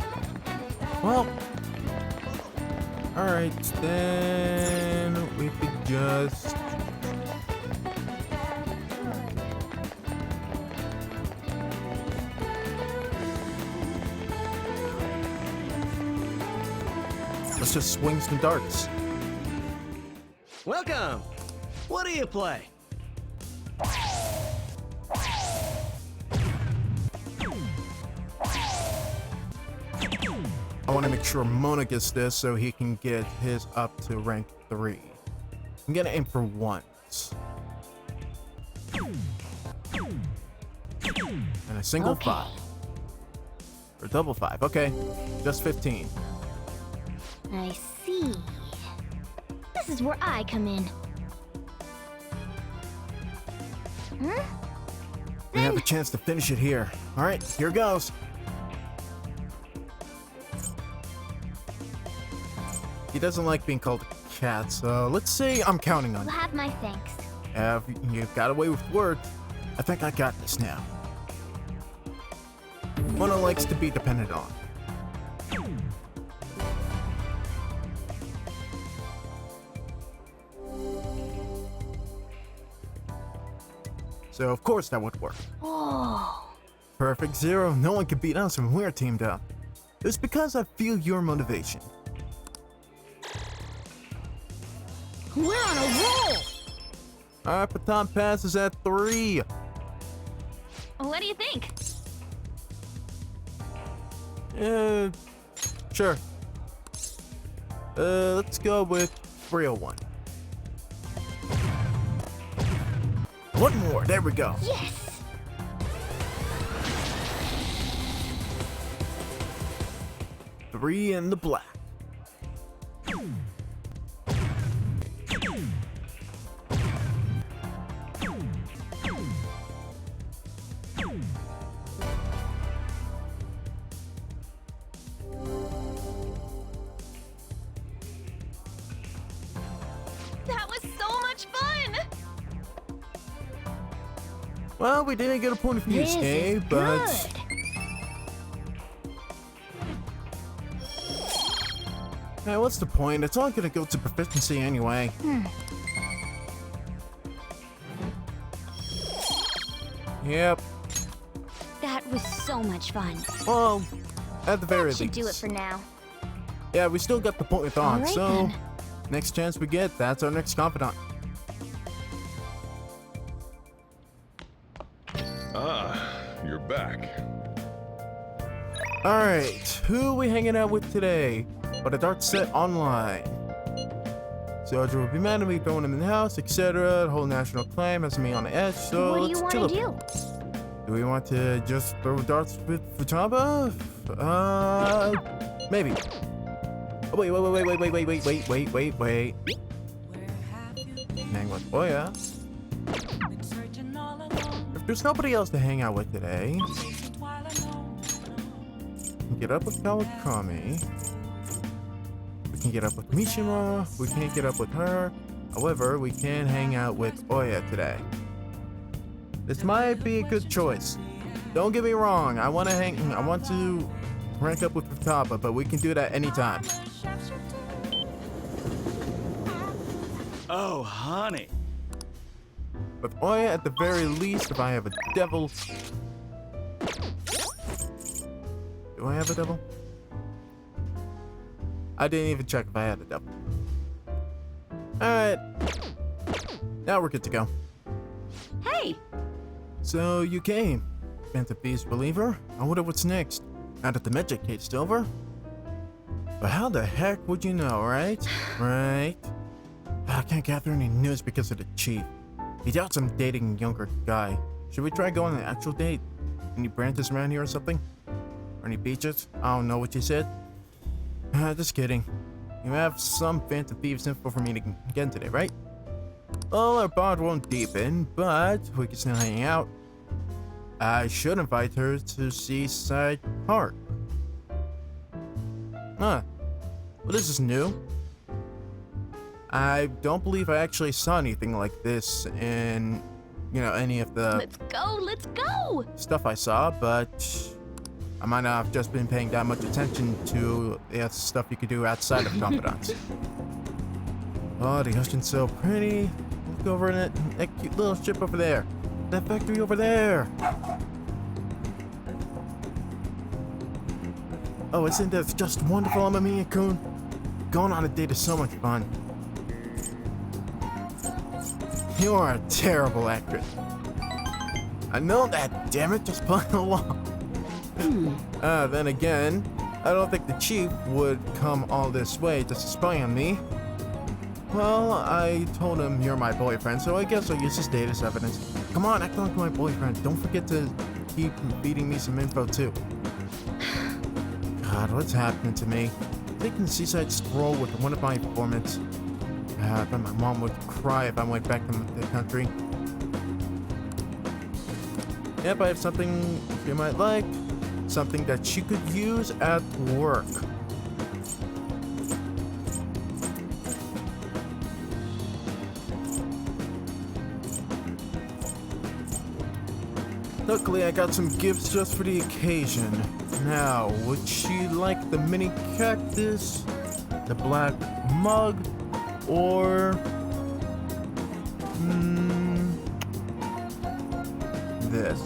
Alright, then we could just... Let's just swing some darts. Welcome! What do you play? I want to make sure Mona gets this so he can get his up to rank 3. I'm gonna aim for once. single Okay. 5. Or double 5. Okay, just 15. I see. This is where I come in. Huh? We have a chance to finish it here. Alright, here goes. He doesn't like being called a cat, so let's say I'm counting on You'll you. have my thanks. You've got away with words. I think I got this now. Mona likes to be depended on. So of course that would work. Oh. Perfect 0. No one can beat us when we're teamed up. It's because I feel your motivation. We're on a roll! Alright, baton pass is at 3. What do you think? Sure. Let's go with 301. One more, there we go. Yes! 3 in the black. That was so much fun! Well, we didn't get a point of view This stay, is but good. hey, what's the point? It's all gonna go to proficiency anyway. Yep. That was so much fun. Well, at the very That should least. do it for now. Yeah, we still got the point with on, Alright so then. next chance we get, that's our next confidant. Ah, you're back. Alright, who we hanging out with today? But a dart set online. Soldier will be mad at me throwing him in the house, etc. The whole national claim has me on the edge, so What do you let's want chill to a do? bit. Do we want to just throw darts with Futaba? Maybe. Oh, wait. Hang with Oya. If there's nobody else to hang out with today, we can get up with Kawakami. We can get up with Mishima. We can't get up with her. However, we can hang out with Oya today. This might be a good choice. Don't get me wrong. I want to rank up with Futaba, but we can do that anytime. Oh, honey. With Oya, at the very least, if I have a devil. Do I have a devil? I didn't even check if I had a devil. Alright. Now we're good to go. Hey! So you came. Phantom Beast believer? I wonder what's next. Now that the magic case's over? But how the heck would you know, right? Right? I can't gather any news because of the chief. He doubts I'm dating a younger guy. Should we try going on an actual date? Any branches around here or something? Or any beaches? I don't know what you said. Just kidding. You have some Phantom Thieves info for me to get today, right? Well, our bond won't deepen, but we can still hang out. I should invite her to Seaside Park. Huh. Well, this is new. I don't believe I actually saw anything like this in, any of the Let's go! stuff I saw, but I might not have just been paying that much attention to the stuff you could do outside of Confidants. Oh, the ocean's so pretty. Look over in that cute little ship over there. That factory over there. Oh, isn't that just wonderful, Amamiya-kun? Going on a date is so much fun. You are a terrible actress. I know that, damn it, just playing along. Then again, I don't think the chief would come all this way just to spy on me. Well, I told him you're my boyfriend, so I guess I'll use this date as evidence. Come on, act like my boyfriend. Don't forget to keep feeding me some info too. God, what's happening to me? Taking the seaside stroll with one of my informants. I bet my mom would cry if I went back to the country. Yep, I have something she might like. Something that she could use at work. Luckily, I got some gifts just for the occasion. Now, would she like the mini cactus, the black mug, or this?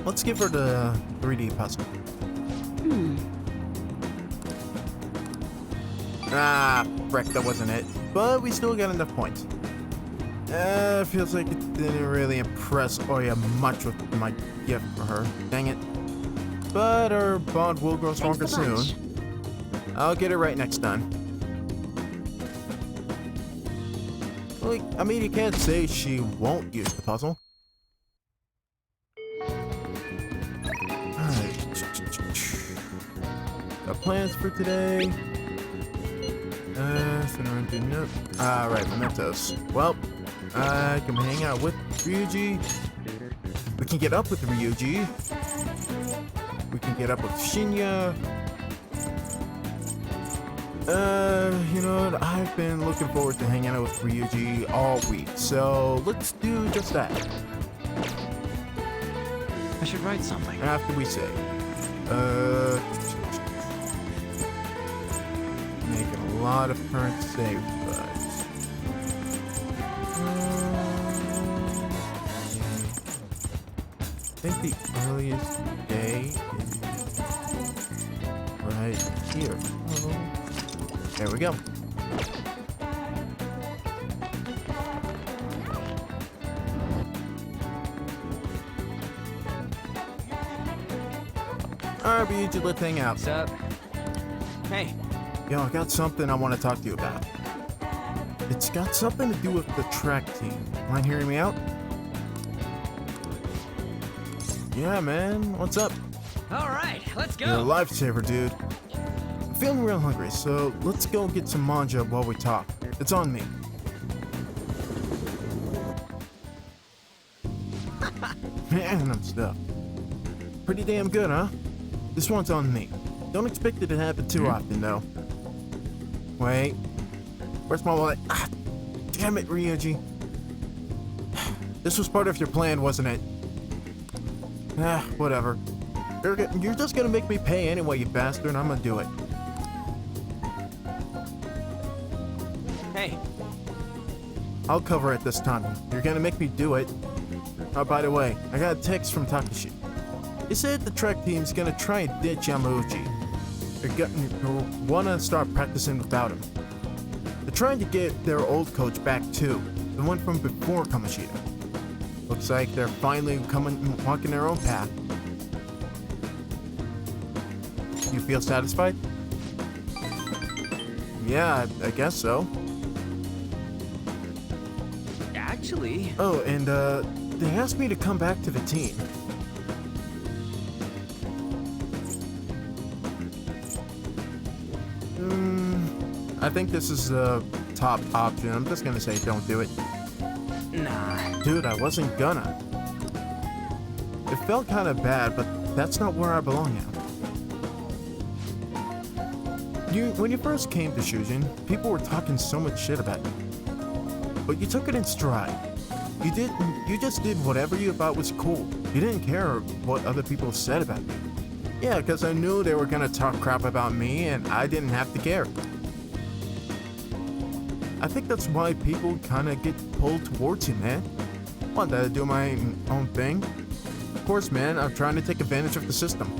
Let's give her the 3D puzzle. Ah, frick, that wasn't it. But we still got enough points. Feels like it didn't really impress Oya much with my gift for her. Dang it. But our bond will grow stronger soon. I'll get it right next time. Like, I mean, you can't say she won't use the puzzle. Alright. Got plans for today. Alright, mementos. Well, I can hang out with Ryuji. We can get up with Ryuji. We can get up with Shinya. You know what? I've been looking forward to hanging out with Ryuji all week, so let's do just that. I should write something. After we say. Making a lot of current save files. I think the earliest day is right here. There we go. Alright, BG, let's hang out. What's up? Hey. Yo, I got something I want to talk to you about. It's got something to do with the track team. Mind hearing me out? Yeah, man. What's up? All right, let's go. You're a lifesaver, dude. I'm feeling real hungry, so let's go get some manja while we talk. It's on me. Man, I'm stuffed. Pretty damn good, huh? This one's on me. Don't expect it to happen too often, though. Wait. Where's my wallet? Ah, damn it, Ryuji. This was part of your plan, wasn't it? Ah, whatever. You're just gonna make me pay anyway, you bastard. I'm gonna do it. Hey. I'll cover it this time. You're gonna make me do it. Oh, by the way, I got a text from Takashi. He said the track team's gonna try and ditch Yamauchi. They're wanna start practicing without him. They're trying to get their old coach back too, the one from before Kamoshida. Looks like they're finally walking their own path. You feel satisfied? Yeah, I guess so. Actually... Oh, and they asked me to come back to the team. I think this is the top option. I'm just gonna say don't do it. Nah. Dude, I wasn't gonna. It felt kind of bad, but that's not where I belong now. When you first came to Shujin, people were talking so much shit about you. But you took it in stride. You just did whatever you thought was cool. You didn't care what other people said about you. Yeah, because I knew they were gonna talk crap about me, and I didn't have to care. I think that's why people kind of get pulled towards you, man. Want to do my own thing? Of course, man, I'm trying to take advantage of the system.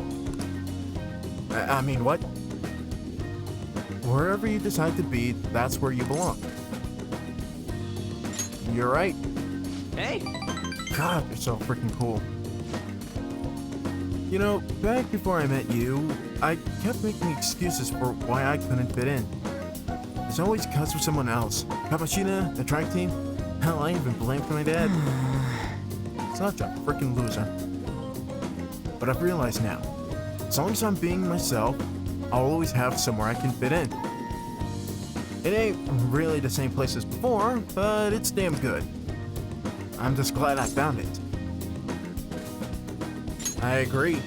I mean, what? Wherever you decide to be, that's where you belong. You're right. Hey! God, you're so freaking cool. You know, back before I met you, I kept making excuses for why I couldn't fit in. It's always cuts for someone else. Kapashina, the track team? Hell, I even blamed for my dad. Such a freaking loser. But I've realized now, as long as I'm being myself, I'll always have somewhere I can fit in. It ain't really the same place as before, but it's damn good. I'm just glad I found it. I agree.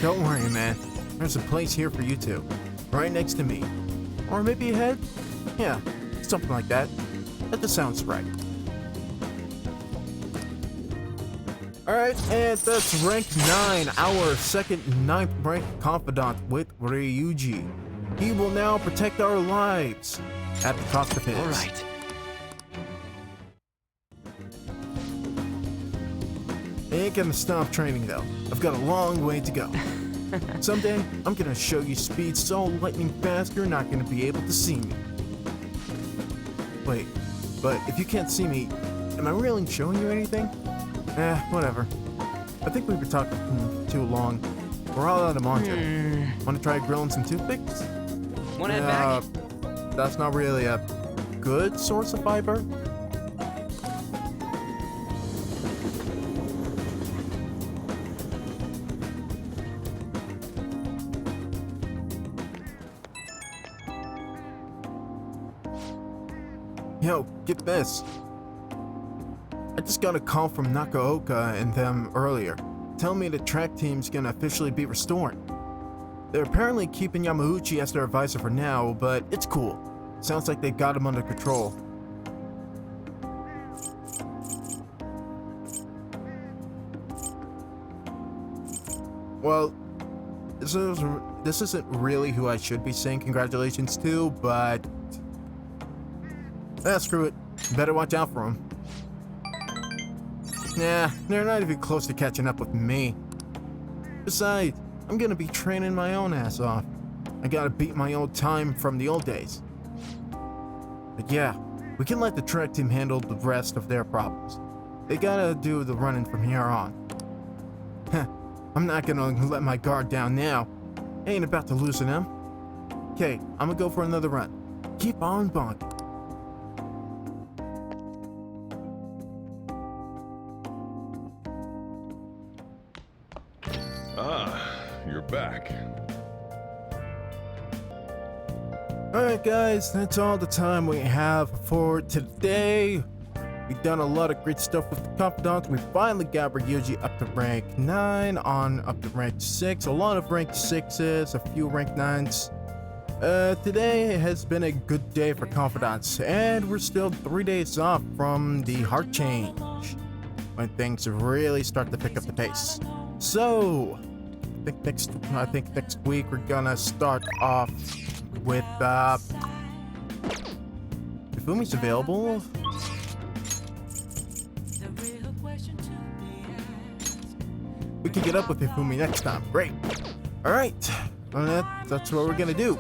Don't worry, man. There's a place here for you two. Right next to me. Or maybe ahead? Yeah, something like that. That just sounds right. Alright, and that's rank 9, our second 9th rank confidant with Ryuji. He will now protect our lives at the cost of his. Alright. Ain't gonna stop training though. I've got a long way to go. Someday, I'm gonna show you speed so lightning fast you're not gonna be able to see me. Wait, but if you can't see me, am I really showing you anything? Whatever. I think we've been talking too long. We're all out of mantra. Wanna try grilling some toothpicks? Wanna head back? That's not really a good source of fiber. Yo, get this. I just got a call from Nakaoka and them earlier, telling me the track team's gonna officially be restored. They're apparently keeping Yamauchi as their advisor for now, but it's cool. Sounds like they got him under control. Well, this isn't really who I should be saying congratulations to, but screw it. Better watch out for them. Nah, they're not even close to catching up with me. Besides, I'm gonna be training my own ass off. I gotta beat my old time from the old days. But yeah, we can let the track team handle the rest of their problems. They gotta do the running from here on. Heh, I'm not gonna let my guard down now. Ain't about to loosen them. Okay, I'm gonna go for another run. Keep on bonking. You're back. Alright guys, that's all the time we have for today. We've done a lot of great stuff with the confidants. We finally got Ryuji up to rank 9, on up to rank 6. A lot of rank 6s, a few rank 9s. Today has been a good day for confidants, and we're still 3 days off from the heart change, when things really start to pick up the pace. So, I think next week we're gonna start off with if Umi's available. We can get up with Ifumi next time. Great. Alright. Well, that's what we're gonna do.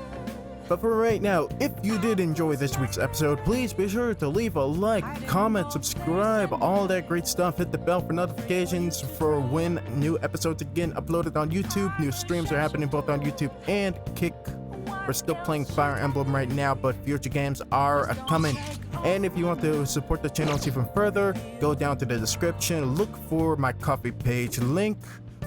But for right now, if you did enjoy this week's episode, please be sure to leave a like, comment, subscribe, all that great stuff. Hit the bell for notifications for when new episodes again uploaded on YouTube. New streams are happening both on YouTube and Kick. We're still playing Fire Emblem right now, but future games are coming. And if you want to support the channels even further, go down to the description, look for my Coffee page link.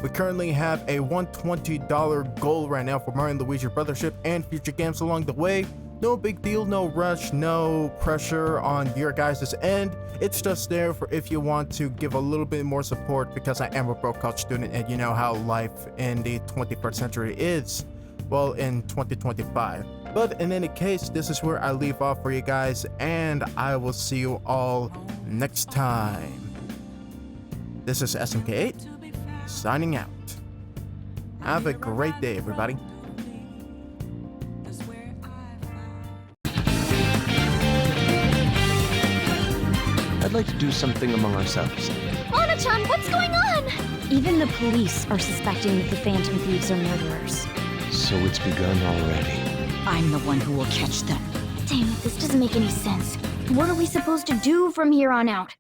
We currently have a $120 goal right now for Mario & Luigi Brothership and future games along the way. No big deal, no rush, no pressure on your guys' end. It's just there for if you want to give a little bit more support, because I am a broke college student and you know how life in the 21st century is. Well, in 2025. But in any case, this is where I leave off for you guys, and I will see you all next time. This is SMK8, signing out. Have a great day, everybody. I'd like to do something among ourselves. Lana-chan, what's going on? Even the police are suspecting that the Phantom Thieves are murderers. So it's begun already. I'm the one who will catch them. Damn it, this doesn't make any sense. What are we supposed to do from here on out?